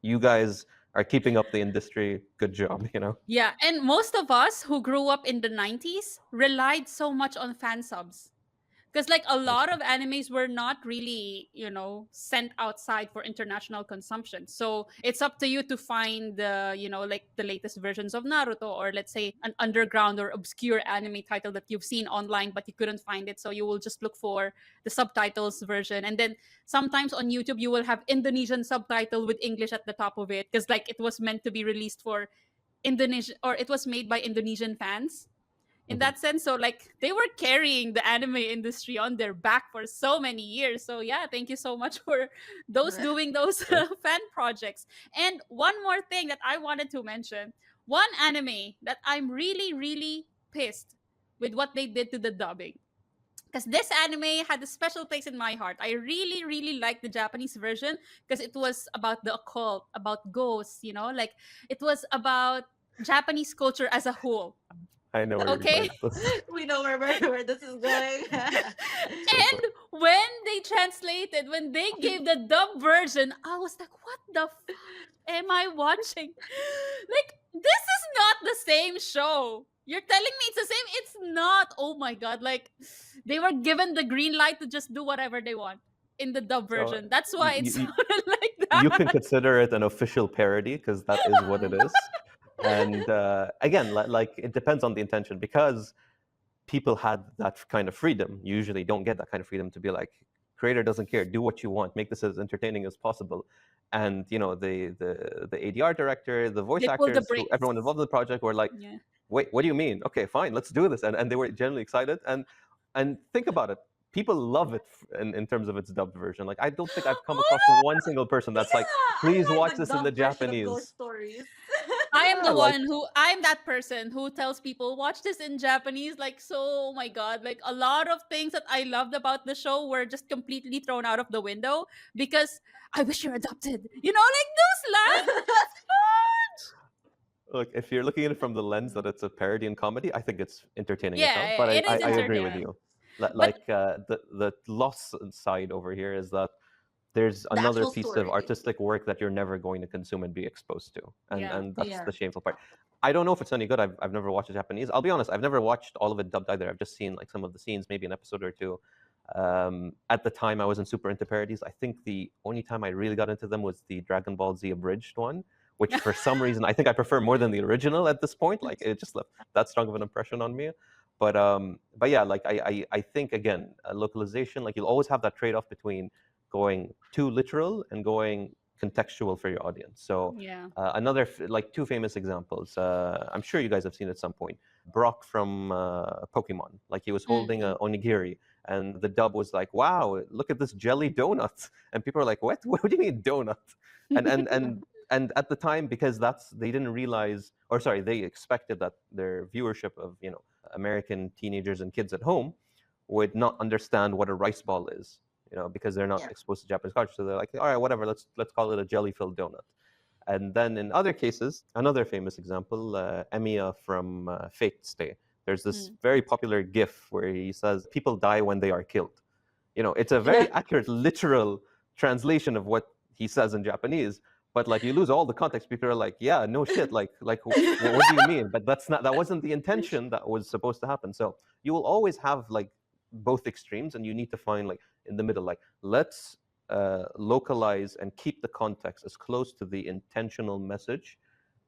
you guys are keeping up the industry. Good job, you know. Yeah, and most of us who grew up in the 90s relied so much on fan subs. Because like a I lot see. of animes were not really, sent outside for international consumption. So it's up to you to find the, like the latest versions of Naruto, or let's say an underground or obscure anime title that you've seen online but you couldn't find it. So you will just look for the subtitles version. And then sometimes on YouTube you will have Indonesian subtitle with English at the top of it, because like it was meant to be released for Indonesia, or it was made by Indonesian fans in Mhm. that sense. So like they were carrying the anime industry on their back for so many years. So yeah, thank you so much for those Right. doing those Right. fan projects. And one more thing that I wanted to mention, one anime that I'm really really pissed with what they did to the dubbing, because this anime had a special place in my heart. I really, really liked the Japanese version because it was about the occult, about ghosts, like it was about Japanese culture as a whole. I know where you're Okay. going with this. We know where this is going. Go for it. And when they gave the dub version, I was like, what the fuck am I watching? Like, this is not the same show. You're telling me it's the same? It's not. Oh my god. Like, they were given the green light to just do whatever they want in the dub So version. That's why you, it's you, like you can that. consider it an official parody because that is what it is. And again, like it depends on the intention, because people had that kind of freedom. You usually don't get that kind of freedom to be like, creator doesn't care, do what you want, make this as entertaining as possible. And the ADR director, the voice They pulled the actors, who brakes. everyone involved in the project were like, Yeah. wait, what do you mean? Okay, fine, let's do this. And they were genuinely excited. And think about it, people love it in terms of its dubbed version. Like, I don't think I've come across Oh, one single person that's like, Yeah, please I watch like the this in the dub version of Ghost Japanese. Stories. I am Yeah, the like, one who I'm that person who tells people watch this in Japanese. Like, so, oh my god, like a lot of things that I loved about the show were just completely thrown out of the window because I wish you're adopted. Like those lines. look, if you're looking at it from the lens that it's a parody and comedy, I think it's entertaining as hell. Yeah, But it is I agree with Yeah. entertaining. you. But Like the loss side over here is that there's The another actual piece of story. artistic work that you're never going to consume and be exposed to, and yeah. that's Yeah. the shameful part. I don't know if it's any good. I've never watched it Japanese. I'll be honest. I've never watched all of it dubbed either. I've just seen like some of the scenes, maybe an episode or two. At the time, I wasn't super into parodies. I think the only time I really got into them was the Dragon Ball Z abridged one, which for some reason I think I prefer more than the original at this point. Like, it just left that strong of an impression on me. But yeah, like I think again, localization, like you'll always have that trade off between going too literal and going contextual for your audience. So Yeah. like two famous examples. I'm sure you guys have seen at some point. Brock from Pokemon, like he was holding a Mm-mm. onigiri, and the dub was like, "Wow, look at this jelly donut," and people are like, "What? What do you mean donut?" And and and and at the time, because they didn't realize, or sorry, they expected that their viewership of American teenagers and kids at home would not understand what a rice ball is, because they're not Yeah. exposed to Japanese culture. So they're like, all right, whatever, let's call it a jelly-filled donut. And then in other cases, another famous example, Emiya from Fate Stay. There's this Mm. very popular GIF where he says, "People die when they are killed." It's a Yeah. very accurate, literal translation of what he says in Japanese. But like, you lose all the context. People are like, "Yeah, no shit. Like, what do you mean?" But that wasn't the intention that was supposed to happen. So you will always have like both extremes, and you need to find like in the middle. Like, let's localize and keep the context as close to the intentional message,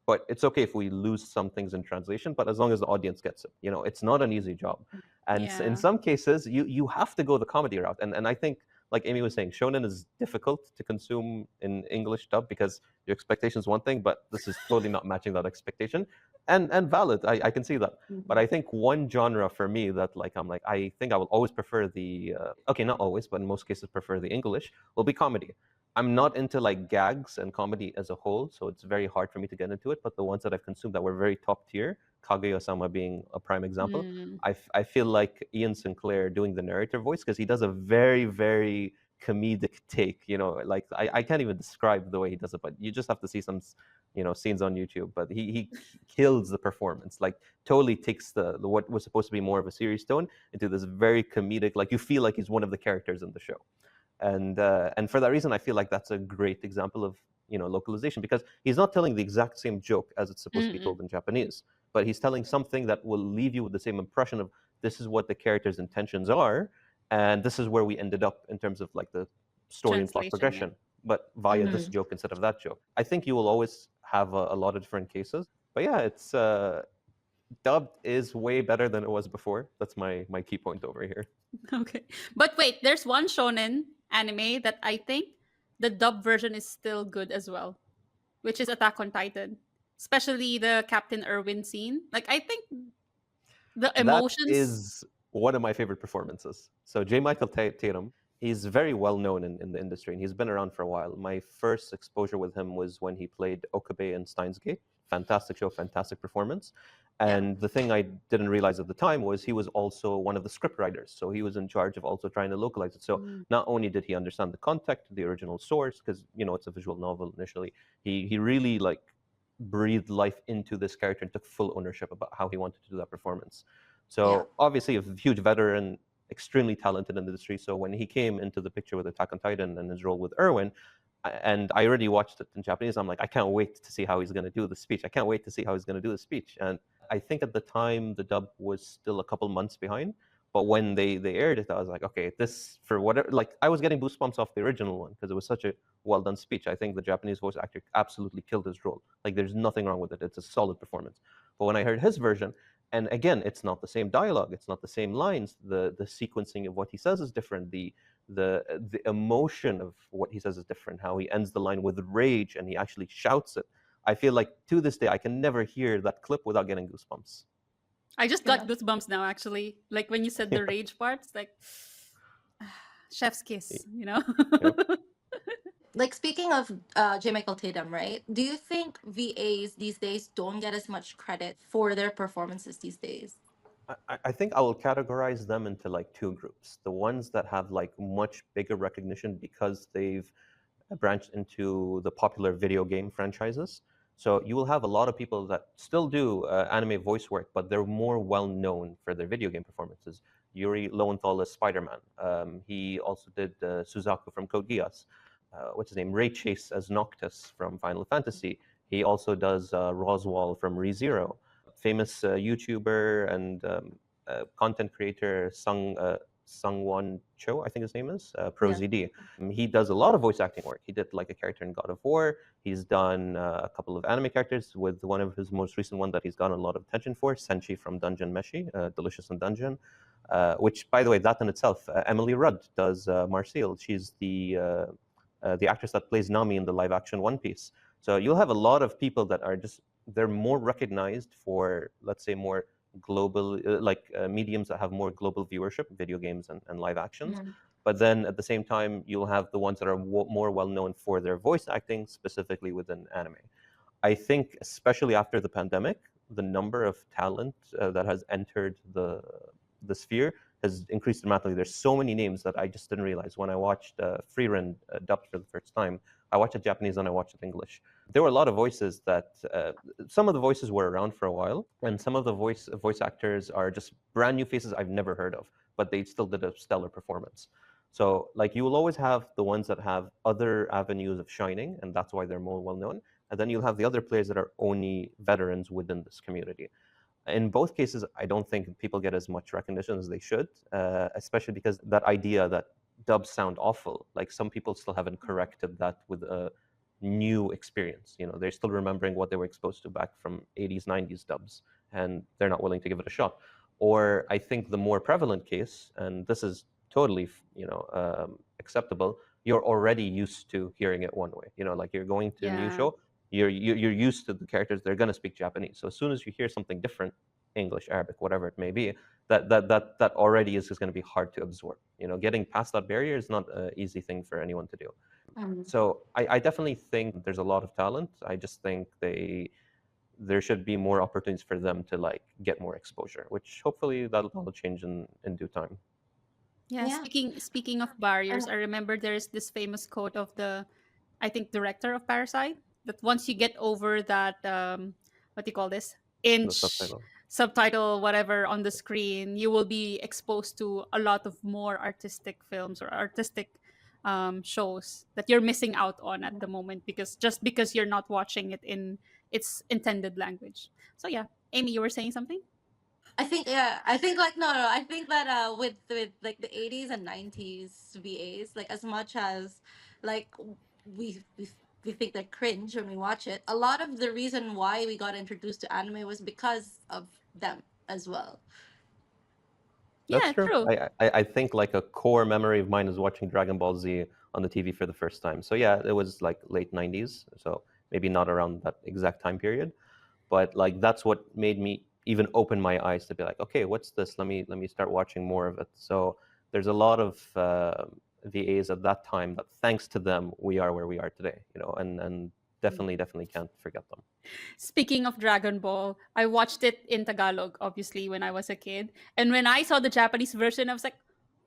but it's okay if we lose some things in translation, but as long as the audience gets it. It's not an easy job. And in Yeah. some cases, you have to go the comedy route. And I think, like Amy was saying, shonen is difficult to consume in English dub because your expectation is one thing, but this is totally not matching that expectation. And valid, I can see that. But I think one genre for me that like I'm like, I think I will always prefer the okay, not always, but in most cases prefer the English, will be comedy. I'm not into like gags and comedy as a whole, so it's very hard for me to get into it. But the ones that I've consumed that were very top tier, Kaguya-sama being a prime example, Mm. I feel like Ian Sinclair doing the narrator voice, because he does a very, very comedic take. Like I can't even describe the way he does it, but you just have to see some scenes on YouTube. But he kills the performance. Like, totally takes the what was supposed to be more of a serious tone into this very comedic. Like, you feel like he's one of the characters in the show. And for that reason, I feel like that's a great example of localization, because he's not telling the exact same joke as it's supposed to be Mm-mm. told in Japanese, but he's telling something that will leave you with the same impression of this is what the character's intentions are, And this is where we ended up in terms of like the story and plot Translation, yeah. progression, but via this Mhm. joke instead of that joke. I think you will always have a lot of different cases, but yeah, it's dubbed is way better than it was before. That's my key point over here. Okay. But wait, there's one shonen anime that I think the dub version is still good as well, which is Attack on Titan. Especially the Captain Irwin scene. Like I think the That emotions. is one of my favorite performances. So J. Michael Tatum, he's very well known in the industry, and he's been around for a while. My first exposure with him was when he played Okabe in Steins Gate. Fantastic show, fantastic performance. Yeah. And the thing I didn't realize at the time was he was also one of the script writers. So he was in charge of also trying to localize it. So Mm. not only did he understand the context, the original source, because it's a visual novel initially, he really like breathed life into this character and took full ownership about how he wanted to do that performance. Yeah. So obviously a huge veteran, extremely talented in the industry. So when he came into the picture with Attack on Titan and his role with Erwin, and I already watched it in Japanese, I'm like, I can't wait to see how he's going to do the speech. I can't wait to see how he's going to do the speech. And I think at the time the dub was still a couple months behind. But when they aired it, I was like, okay, this for whatever. Like I was getting goosebumps off the original one because it was such a well done speech. I think the Japanese voice actor absolutely killed his role. Like there's nothing wrong with it. It's a solid performance. But when I heard his version, and again, it's not the same dialogue. It's not the same lines. The sequencing of what he says is different. The emotion of what he says is different. How he ends the line with rage and he actually shouts it. I feel like to this day I can never hear that clip without getting goosebumps. I just Yeah. got goosebumps now actually. Like when you said the rage part, it's like chef's kiss, you know? Yep. Like speaking of J. Michael Tatum, right? Do you think VAs these days don't get as much credit for their performances these days? I think I will categorize them into like two groups. The ones that have like much bigger recognition because they've branched into the popular video game franchises. So you will have a lot of people that still do anime voice work, but they're more well known for their video game performances. Yuri Lowenthal is Spider-Man. He also did Suzaku from Code Geass. What's his name? Ray Chase as Noctis from Final Fantasy. He also does Roswell from ReZero. Famous YouTuber and content creator Sungwon Cho, I think his name is, Yeah. ProZD. He does a lot of voice acting work. He did like a character in God of War. He's done a couple of anime characters with one of his most recent one that he's gotten a lot of attention for, Senshi from Dungeon Meshi, Delicious in Dungeon. Which, by the way, that in itself, Emily Rudd does Marcel. She's the actress that plays Nami in the live action One Piece. So you'll have a lot of people that are just they're more recognized for, let's say, more global mediums that have more global viewership, video games and live actions. Mhm. But then at the same time, you'll have the ones that are more well known for their voice acting, specifically within anime. I think, especially after the pandemic, the number of talent that has entered the sphere has increased dramatically. There's so many names that I just didn't realize when I watched Freerun dubbed for the first time. I watched it Japanese and I watched it English. There were a lot of voices that some of the voices were around for a while, and some of the voice actors are just brand new faces I've never heard of, but they still did a stellar performance. So like you will always have the ones that have other avenues of shining, and that's why they're more well known. And then you'll have the other players that are only veterans within this community. In both cases, I don't think people get as much recognition as they should, especially because that idea that dubs sound awful, like some people still haven't corrected that with a new experience. They're still remembering what they were exposed to back from 80s, 90s dubs, and they're not willing to give it a shot. Or I think the more prevalent case, and this is totally, acceptable, you're already used to hearing it one way. Like you're going to a new Yeah. show, you're used to the characters, they're going to speak Japanese. So as soon as you hear something different, English, Arabic, whatever it may be, that already is just going to be hard to absorb. Getting past that barrier is not an easy thing for anyone to do. Mhm. So I definitely think there's a lot of talent. I just think there should be more opportunities for them to like get more exposure, which hopefully that'll change in due time. Yeah, Yeah. speaking of barriers, And I remember there's this famous quote of the I think director of Parasite that once you get over that what do you call this? The Inch subtitle. subtitle whatever on the screen, you will be exposed to a lot of more artistic films or artistic shows that you're missing out on at the moment because you're not watching it in its intended language. So yeah, Amy, you were saying something? I think, yeah, I think like no, no, I think that with like the 80s and 90s VAs, like as much as like we we we think they're cringe when we watch it, a lot of the reason why we got introduced to anime was because of them as well. That's Yeah, true. true. I think like a core memory of mine is watching Dragon Ball Z on the TV for the first time. So yeah, it was like late 90s, so maybe not around that exact time period, but like that's what made me even open my eyes to be like, okay, what's this? Let me start watching more of it. So there's a lot of VAs at that time that thanks to them we are where we are today, and definitely can't forget them. Speaking of Dragon Ball, I watched it in Tagalog, obviously, when I was a kid. And when I saw the Japanese version, I was like,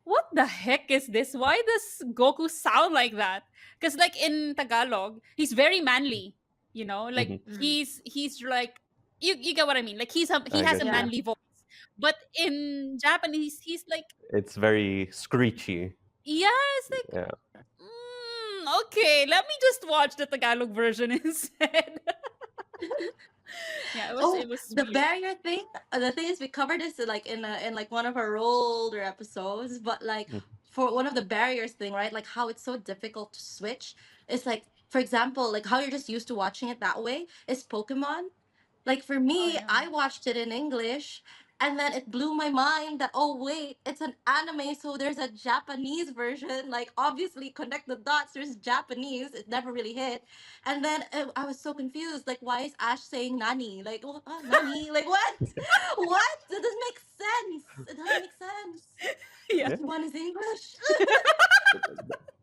what the heck is this? Why does Goku sound like that? Because like in Tagalog, he's very manly, like Hmm. he's like you get what I mean. Like he I has a get Yeah. you. manly voice. But in Japanese, he's like, It's very screechy. yeah, it's like, Yeah. okay, let me just watch the Tagalog version instead. Yeah, Oh, it was the weird. barrier thing. The thing is, we covered this like in like one of our older episodes, but like Mm. for one of the barriers thing, right? Like how it's so difficult to switch. It's like, for example, like how you're just used to watching it that way is Pokemon. Like for Oh me, yeah. I watched it in English and then it blew my mind that oh wait, it's an anime, so there's a Japanese version. Like obviously connect the dots, there's Japanese. It never really hit. And then I was so confused. Like why is Ash saying Nani? Like Nani? Like what? What? That doesn't make sense. It doesn't make sense. Yeah. Yeah. Which one is English?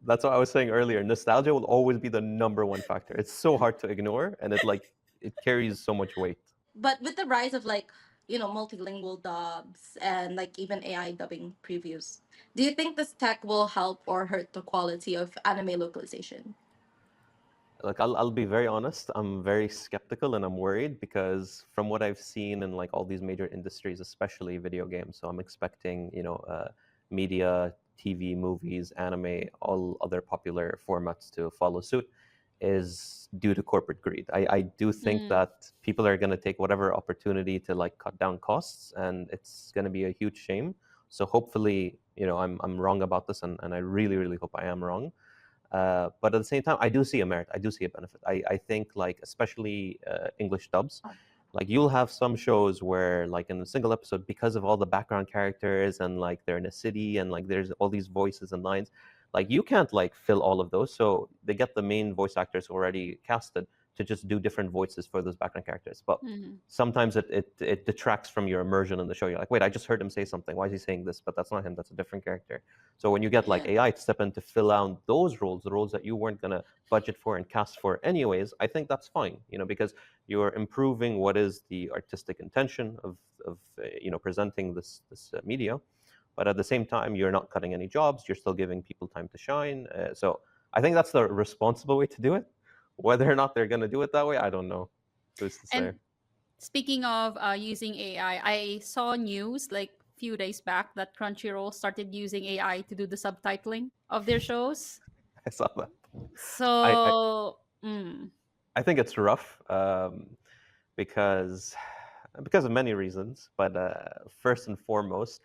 That's what I was saying earlier. Nostalgia will always be the number one factor. It's so hard to ignore, and it carries so much weight. But with the rise of like multilingual dubs and like even AI dubbing previews, do you think this tech will help or hurt the quality of anime localization? Like I'll be very honest, I'm very skeptical and I'm worried because from what I've seen in like all these major industries, especially video games, so I'm expecting media, TV, movies, anime, all other popular formats to follow suit, is due to corporate greed. I do think Mm. that people are going to take whatever opportunity to like cut down costs, and it's going to be a huge shame. So hopefully, I'm wrong about this, and I really hope I am wrong. But at the same time, I do see a merit. I do see a benefit. I think like especially English dubs, like you'll have some shows where like in a single episode, because of all the background characters and like they're in a city and like there's all these voices and lines, like you can't like fill all of those. So they get the main voice actors already casted to just do different voices for those background characters. But Mhm. sometimes it detracts from your immersion in the show. You're like, wait, I just heard him say something. Why is he saying this? But that's not him. That's a different character. So when you get like Yeah. AI to step in to fill out those roles, the roles that you weren't gonna budget for and cast for anyways, I think that's fine. Because you're improving what is the artistic intention of presenting this media, but at the same time, you're not cutting any jobs. You're still giving people time to shine. So I think that's the responsible way to do it. Whether or not they're gonna do it that way, I don't know. Who's to say? And speaking of using AI, I saw news like few days back that Crunchyroll started using AI to do the subtitling of their shows. I saw that. I, I So, mm, I think it's rough because because of many reasons, but first and foremost,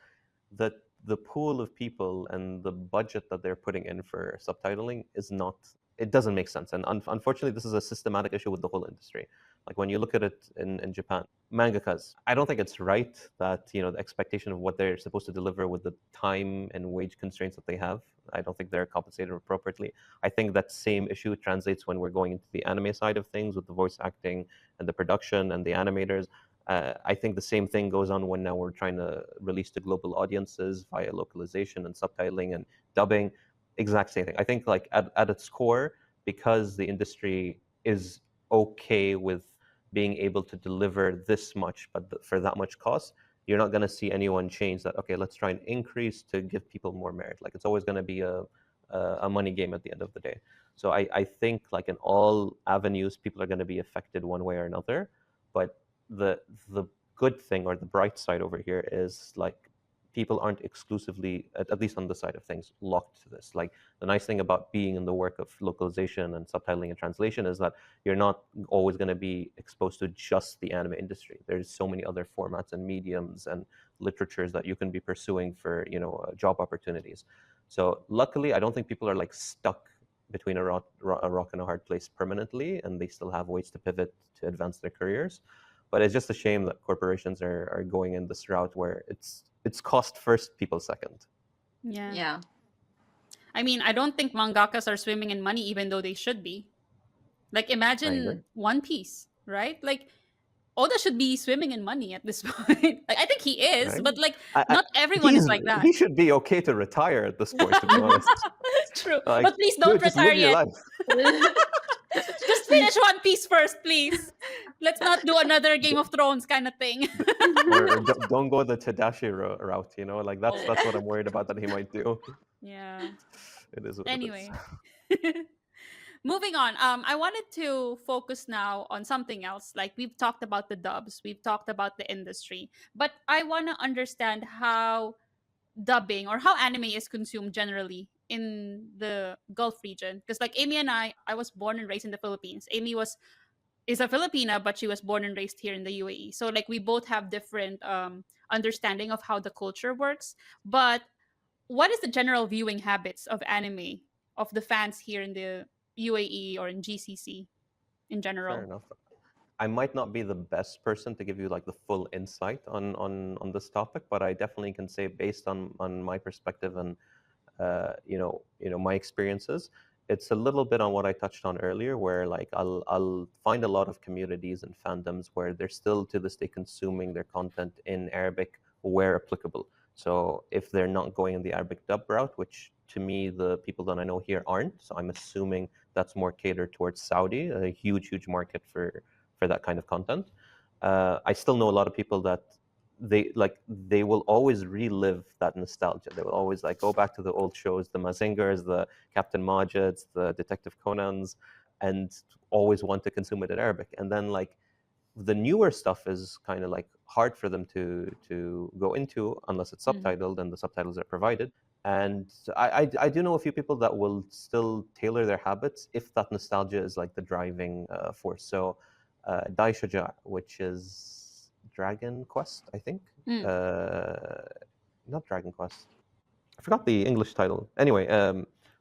that the pool of people and the budget that they're putting in for subtitling is not. It doesn't make sense, and unfortunately, this is a systematic issue with the whole industry. Like when you look at it in Japan, mangakas. I don't think it's right that the expectation of what they're supposed to deliver with the time and wage constraints that they have. I don't think they're compensated appropriately. I think that same issue translates when we're going into the anime side of things with the voice acting and the production and the animators. I think the same thing goes on when now we're trying to release to global audiences via localization and subtitling and dubbing. Exact same thing. I think like at its core, because the industry is okay with being able to deliver this much, but for that much cost, you're not going to see anyone change that. Okay, let's try and increase to give people more merit. Like it's always going to be a money game at the end of the day. So I think like in all avenues, people are going to be affected one way or another. But the the good thing or the bright side over here is like people aren't exclusively, at least on the side of things, locked to this. Like, the nice thing about being in the work of localization and subtitling and translation is that you're not always going to be exposed to just the anime industry. There's so many other formats and mediums and literatures that you can be pursuing for, job opportunities. So luckily, I don't think people are like stuck between a rock and a hard place permanently, and they still have ways to pivot to advance their careers. But it's just a shame that corporations are going in this route where it's cost first, people second. Yeah. Yeah. I mean, I don't think mangakas are swimming in money, even though they should be. Like, I agree. imagine One Piece, right? Like, Oda should be swimming in money at this point. Like, I think he is, Right? but like, I, not everyone is like that. he should be okay to retire at this point, to be honest. True. Like, But please don't dude, just retire live your yet. life. Just finish One Piece first, please. Let's not do another Game of Thrones kind of thing. Or don't go the Tadashi route, like that's what I'm worried about that he might do. Yeah. It is what Anyway. it is. Moving on. I wanted to focus now on something else. Like, we've talked about the dubs, we've talked about the industry, but I want to understand how dubbing or how anime is consumed generally in the Gulf region. Because like Amy and I was born and raised in the Philippines. Amy is a Filipina, but she was born and raised here in the UAE. So like we both have different understanding of how the culture works. But what is the general viewing habits of anime of the fans here in the UAE or in GCC in Fair general? enough. I might not be the best person to give you like the full insight on this topic, but I definitely can say, based on my perspective and my experiences, it's a little bit on what I touched on earlier, where like I'll find a lot of communities and fandoms where they're still to this day consuming their content in Arabic where applicable. So if they're not going in the Arabic dub route, which to me the people that I know here aren't, so I'm assuming that's more catered towards Saudi, a huge market for that kind of content. I still know a lot of people that they will always relive that nostalgia. They will always like go back to the old shows, the Mazingers, the Captain Majids, the Detective Conans, and always want to consume it in Arabic. And then like the newer stuff is kind of like hard for them to go into unless it's subtitled and the subtitles are provided. And I do know a few people that will still tailor their habits if that nostalgia is like the driving force. So Dai Shuja, which is Dragon Quest, I think. Mm. Not Dragon Quest. I forgot the English title. Anyway,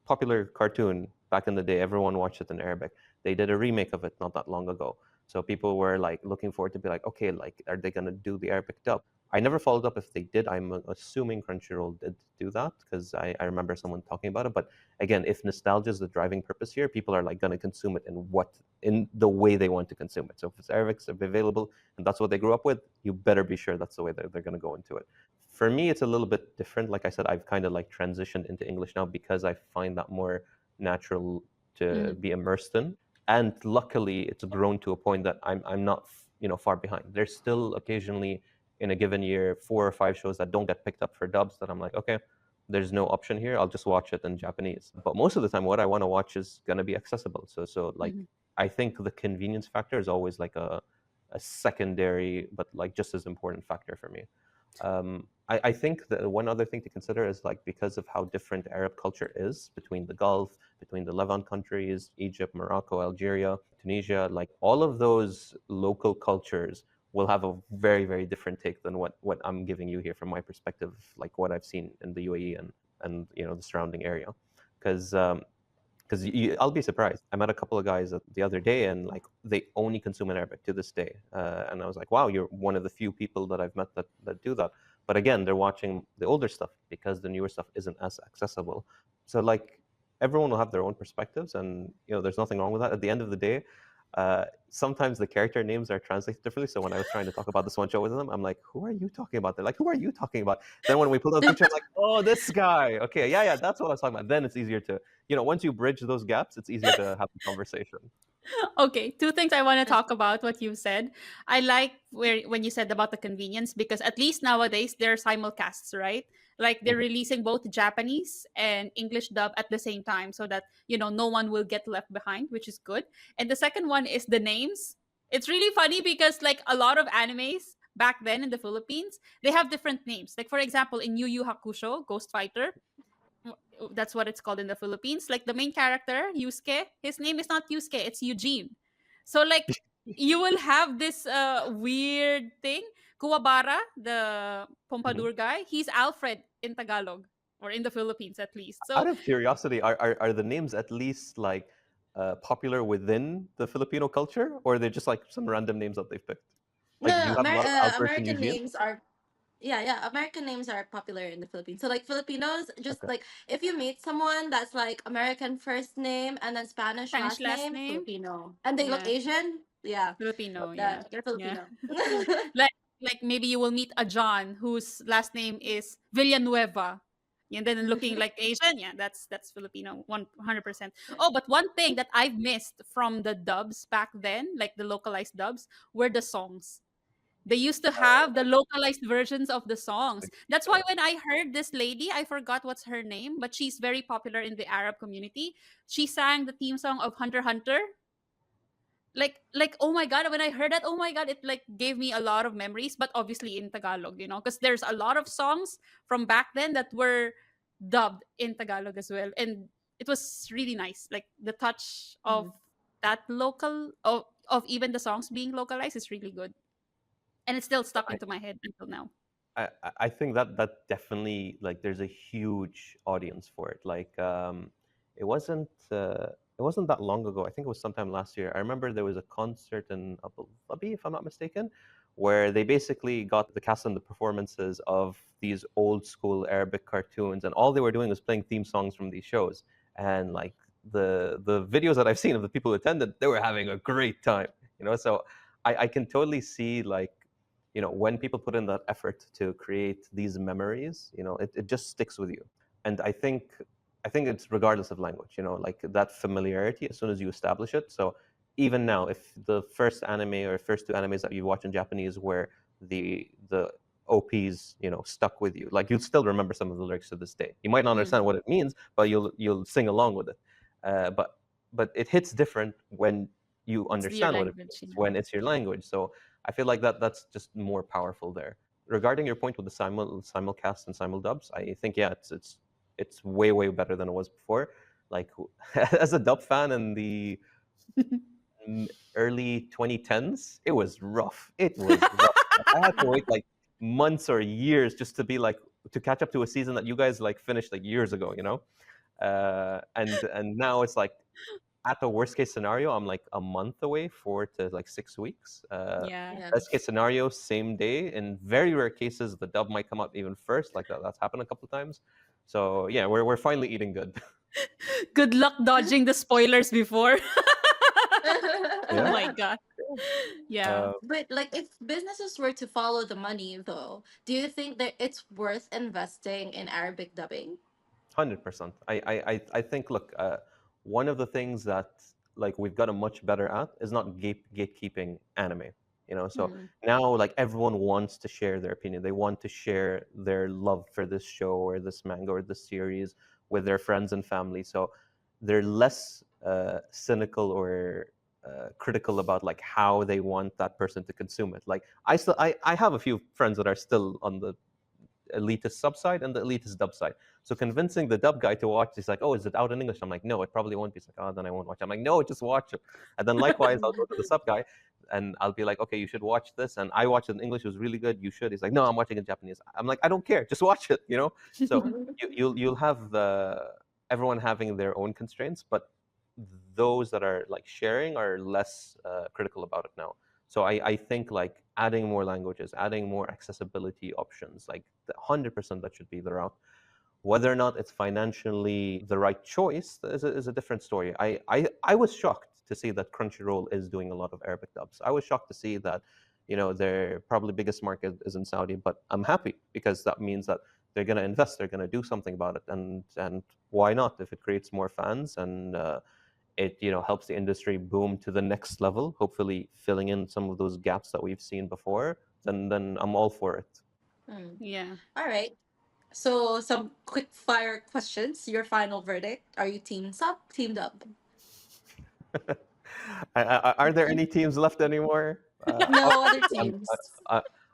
popular cartoon back in the day. Everyone watched it in Arabic. They did a remake of it not that long ago. So people were like looking forward to be like, okay, like, are they gonna do the Arabic dub? I never followed up if they did. I'm assuming Crunchyroll did do that because I remember someone talking about it. But again, if nostalgia is the driving purpose here, people are like gonna consume it in the way they want to consume it. So if it's Arabic, it's available, and that's what they grew up with, you better be sure that's the way that they're gonna go into it. For me, it's a little bit different. Like I said, I've kind of like transitioned into English now because I find that more natural to be immersed in. And luckily, it's grown to a point that I'm not far behind. There's still occasionally in a given year 4 or 5 shows that don't get picked up for dubs that I'm like, okay, there's no option here. I'll just watch it in Japanese. But most of the time, what I want to watch is gonna be accessible. So like I think the convenience factor is always like a secondary, but like just as important factor for me. I think that one other thing to consider is like because of how different Arab culture is between the Gulf, between the Levant countries, Egypt, Morocco, Algeria, Tunisia, like all of those local cultures will have a very different take than what I'm giving you here from my perspective, like what I've seen in the UAE and the surrounding area, because I'll be surprised. I met a couple of guys the other day, and like they only consume in Arabic to this day. And I was like, wow, you're one of the few people that I've met that do that. But again, they're watching the older stuff because the newer stuff isn't as accessible. So like everyone will have their own perspectives, and there's nothing wrong with that. At the end of the day, sometimes the character names are translated differently. So when I was trying to talk about this one show with them, I'm like, who are you talking about? They're like, who are you talking about? Then when we pulled out the picture, I'm like, oh, this guy. Okay, yeah, that's what I was talking about. Then it's easier to, once you bridge those gaps, it's easier to have the conversation. Okay, two things I want to talk about what you said. I like when you said about the convenience, because at least nowadays there are simulcasts, right? Like they're releasing both Japanese and English dub at the same time so that no one will get left behind, which is good. And the second one is the names. It's really funny because like a lot of animes back then in the Philippines, they have different names. Like for example, in Yu Yu Hakusho, Ghost Fighter, that's what it's called in the Philippines. Like the main character, Yusuke, his name is not Yusuke, it's Eugene. So like you will have this weird thing. Kuwabara, the Mhm. Pompadour guy, he's Alfred in Tagalog or in the Philippines at least. Out So of curiosity, are the names at least like popular within the Filipino culture, or they're just like some random names that they've picked? No, Like, do no, you have a lot of Alberts and American Eugene? names are yeah, American names are popular in the Philippines. So like Filipinos, just Okay. like if you meet someone that's like American first name and then Spanish Spanish last last name, name, Filipino, and they look yeah, Asian, yeah, Filipino, yeah, they're yeah. Filipino. like maybe you will meet a John whose last name is Villanueva. And then looking like Asian, yeah, that's Filipino, 100%. Oh, but one thing that I've missed from the dubs back then, like the localized dubs, were the songs. They used to have the localized versions of the songs. That's why Yeah. when I heard this lady, I forgot what's her name, but she's very popular in the Arab community. She sang the theme song of Hunter x Hunter. Like oh my god, when I heard that, oh my god, it like gave me a lot of memories, but obviously in Tagalog, because there's a lot of songs from back then that were dubbed in Tagalog as well, and it was really nice. Like the touch of Mhm. that local of even the songs being localized is really good, and it's still stuck into my head until now. I think that definitely, like, there's a huge audience for it. Like, it wasn't it wasn't that long ago. I think it was sometime last year. I remember there was a concert in Abu Dhabi, if I'm not mistaken, where they basically got the cast and the performances of these old school Arabic cartoons, and all they were doing was playing theme songs from these shows. And like the videos that I've seen of the people who attended, they were having a great time. So I can totally see, like, when people put in that effort to create these memories, it just sticks with you. And I think it's regardless of language, like that familiarity as soon as you establish it. So even now, if the first anime or first two animes that you watch in Japanese where the OPs, stuck with you, like, you'll still remember some of the lyrics to this day. You might not understand Mm, what it means, but you'll sing along with it. But it hits different when you it's your understand what it language, means, yeah. when it's your language. So I feel like that's just more powerful there. Regarding your point with the simulcast and simuldubs, I think, yeah, it's way better than it was before. Like, as a dub fan in the early 2010s, it was rough. It was rough. Like, I had to wait like months or years just to catch up to a season that you guys like finished like years ago. And now it's like, at the worst case scenario, I'm like a month away, 4 to like 6 weeks. Yeah. Yeah. Best case scenario, same day. In very rare cases, the dub might come out even first. Like that's happened a couple of times. So yeah, we're finally eating good. Good luck dodging the spoilers before. Oh Yeah. my god. Yeah. Uh, But like if businesses were to follow the money though, do you think that it's worth investing in Arabic dubbing? 100%. I think, look, one of the things that, like, we've gotten much better at is not gatekeeping anime. So Mm. now, like, everyone wants to share their opinion. They want to share their love for this show or this manga or this series with their friends and family. So they're less cynical or critical about like how they want that person to consume it. Like, I have a few friends that are still on the elitist sub side and the elitist dub side. So convincing the dub guy to watch, he's like, "Oh, is it out in English?" I'm like, "No, it probably won't be." He's like, "Oh, then I won't watch it." I'm like, "No, just watch it." And then likewise, I'll go to the sub guy and I'll be like, "Okay, you should watch this." And I watched it in English; it was really good. You should. He's like, "No, I'm watching it in Japanese." I'm like, "I don't care, just watch it." So you'll have everyone having their own constraints, but those that are like sharing are less critical about it now. So I think, like, adding more languages, adding more accessibility options, like 100% that should be the route. Whether or not it's financially the right choice is a different story. I was shocked to see that Crunchyroll is doing a lot of Arabic dubs. I was shocked to see that, their probably biggest market is in Saudi, but I'm happy because that means that they're going to invest, they're going to do something about it, and why not? If it creates more fans and it helps the industry boom to the next level, hopefully filling in some of those gaps that we've seen before, then I'm all for it. Mm. Yeah. All right. So some quick fire questions. Your final verdict. Are you team sub, team dub? Are there any teams left anymore? No other I'm, teams.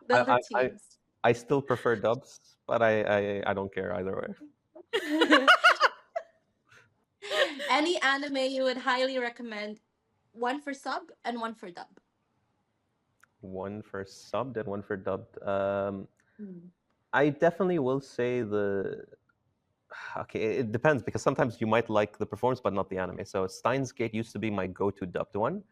The other I, I, I teams. I still prefer dubs, but I don't care either way. Any anime you would highly recommend, one for sub and one for dub. One for subbed and one for dubbed. Mm. I definitely will say the okay, it depends because sometimes you might like the performance but not the anime. So Steins Gate used to be my go-to dubbed one,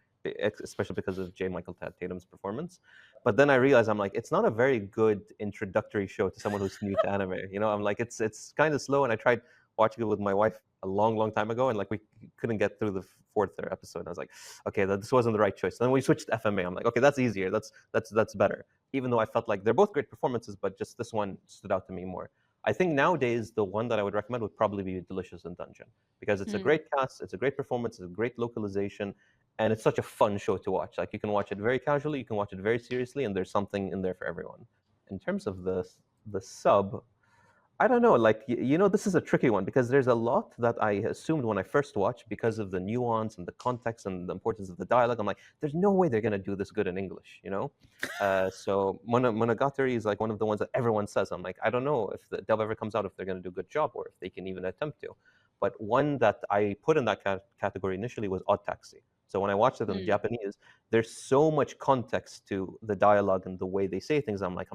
especially because of J. Michael Tatum's performance. But then I realized I'm like, it's not a very good introductory show to someone who's new to anime. You know, I'm like, it's kind of slow. And I tried watching it with my wife a long, long time ago, and like we couldn't get through the fourth episode. And I was like, okay, this wasn't the right choice. Then we switched to FMA. I'm like, okay, that's easier. That's better. Even though I felt like they're both great performances, but just this one stood out to me more. I think nowadays the one that I would recommend would probably be Delicious in Dungeon because it's a Mm. great cast, it's a great performance, it's a great localization, and it's such a fun show to watch. Like you can watch it very casually, you can watch it very seriously, and there's something in there for everyone. In terms of the sub, I don't know. Like you know, this is a tricky one because there's a lot that I assumed when I first watched because of the nuance and the context and the importance of the dialogue. I'm like, there's no way they're gonna do this good in English, you know. So Monogatari is like one of the ones that everyone says. I'm like, I don't know if the dub ever comes out if they're gonna do a good job or if they can even attempt to. But one that I put in that category initially was Odd Taxi. So when I watched it in Mm. Japanese, there's so much context to the dialogue and the way they say things. I'm like,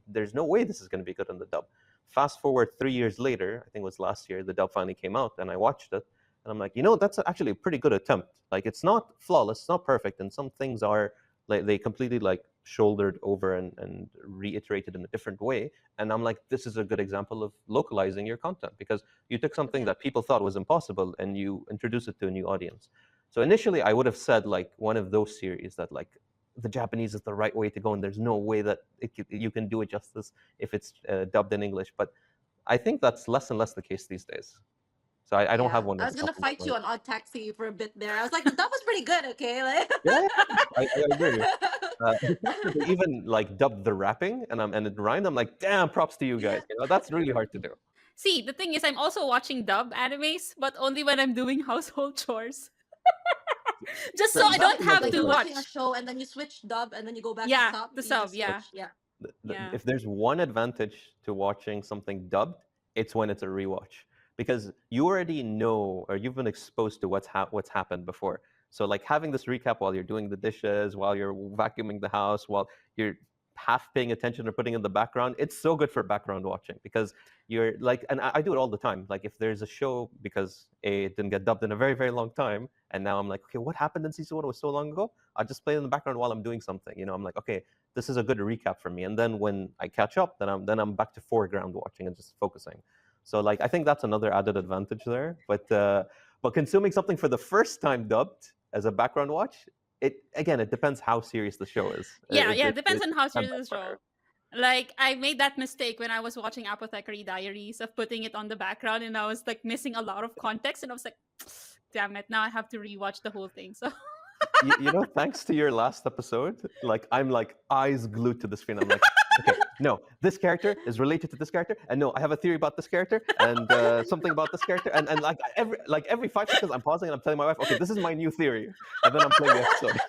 there's no way this is going to be good in the dub. Fast forward 3 years later, I think it was last year, the dub finally came out, and I watched it, and I'm like, that's actually a pretty good attempt. Like, it's not flawless, it's not perfect, and some things are like they completely like shouldered over and reiterated in a different way. And I'm like, this is a good example of localizing your content because you took something Yeah. that people thought was impossible and you introduce it to a new audience. So initially, I would have said like one of those series that like the Japanese is the right way to go, and there's no way that you can do it justice if it's dubbed in English. But I think that's less and less the case these days. So I don't have Yeah. one I at was the gonna top of my fight you mind. on Odd Taxi for a bit there. I was like, the dub was pretty good, okay? Like Yeah, yeah, I agree. The fact that they even like dubbed the rapping and it rhymed, I'm like, damn, props to you Yeah. guys. That's really hard to do. See, the thing is, I'm also watching dub animes, but only when I'm doing household chores. Just so So I you don't That's switch, have another like to you're thing. watching a watch. show and then you switch dub and then you go back to Yeah, sub. the You sub. just Yeah, switch. Yeah. yeah. If there's one advantage to watching something dubbed, it's when it's a rewatch because you already know or you've been exposed to what's happened before. So like having this recap while you're doing the dishes, while you're vacuuming the house, while you're half paying attention or putting in the background, it's so good for background watching because you're like, and I do it all the time. Like if there's a show because it didn't get dubbed in a very very long time, and now I'm like, okay, what happened in season one? It was so long ago. I just play it in the background while I'm doing something. I'm like, okay, this is a good recap for me. And then when I catch up, then I'm back to foreground watching and just focusing. So like I think that's another added advantage there. But consuming something for the first time dubbed as a background watch, it depends how serious the show is. Yeah, It, yeah. it, Depends it on how can serious the backfire. show. Like I made that mistake when I was watching Apothecary Diaries of putting it on the background, and I was like missing a lot of context, and I was like, "Damn it! Now I have to rewatch the whole thing." So Thanks to your last episode, like I'm like eyes glued to the screen. I'm like, okay, no, this character is related to this character, and no, I have a theory about this character and something about this character, and like every 5 seconds, I'm pausing and I'm telling my wife, okay, this is my new theory, and then I'm playing the episode,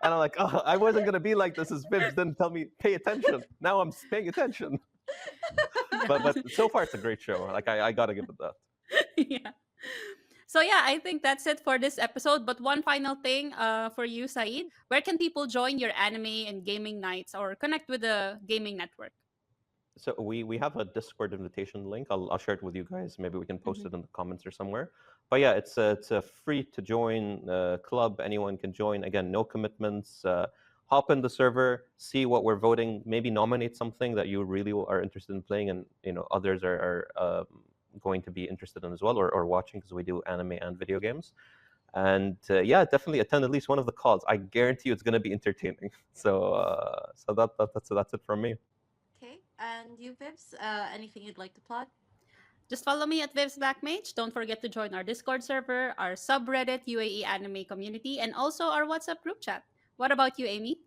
and I'm like, oh, I wasn't gonna be like this. As Vibbs didn't tell me pay attention. Now I'm paying attention. But yeah, but so far it's a great show. Like I gotta give it that. yeah. So yeah, I think that's it for this episode. But one final thing, for you, Saeed, where can people join your anime and gaming nights or connect with the gaming network? So we have a Discord invitation link. I'll share it with you guys. Maybe we can post Mhm. it in the comments or somewhere. But yeah, it's a free to join club. Anyone can join. Again, no commitments. Hop in the server, see what we're voting. Maybe nominate something that you really are interested in playing, and others are going to be interested in as well, or watching because we do anime and video games. And yeah, definitely attend at least one of the calls. I guarantee you it's going to be entertaining. So that's it from me. Okay. And you, Vips, anything you'd like to plug? Just follow me at Viv's Backmage. Don't forget to join our Discord server, our subreddit UAE anime community, and also our WhatsApp group chat. What about you, Amy?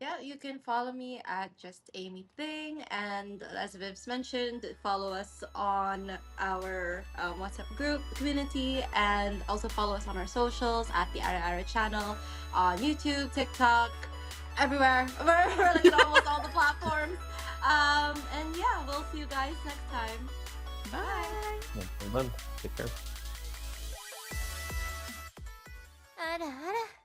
Yeah, you can follow me at just Amy Thing, and as Viv's mentioned, follow us on our WhatsApp group community, and also follow us on our socials at the Ara Ara channel on YouTube, TikTok, everywhere. We're like in almost all the platforms. And yeah, we'll see you guys next time. Bye. Until then, take care. Ara Ara.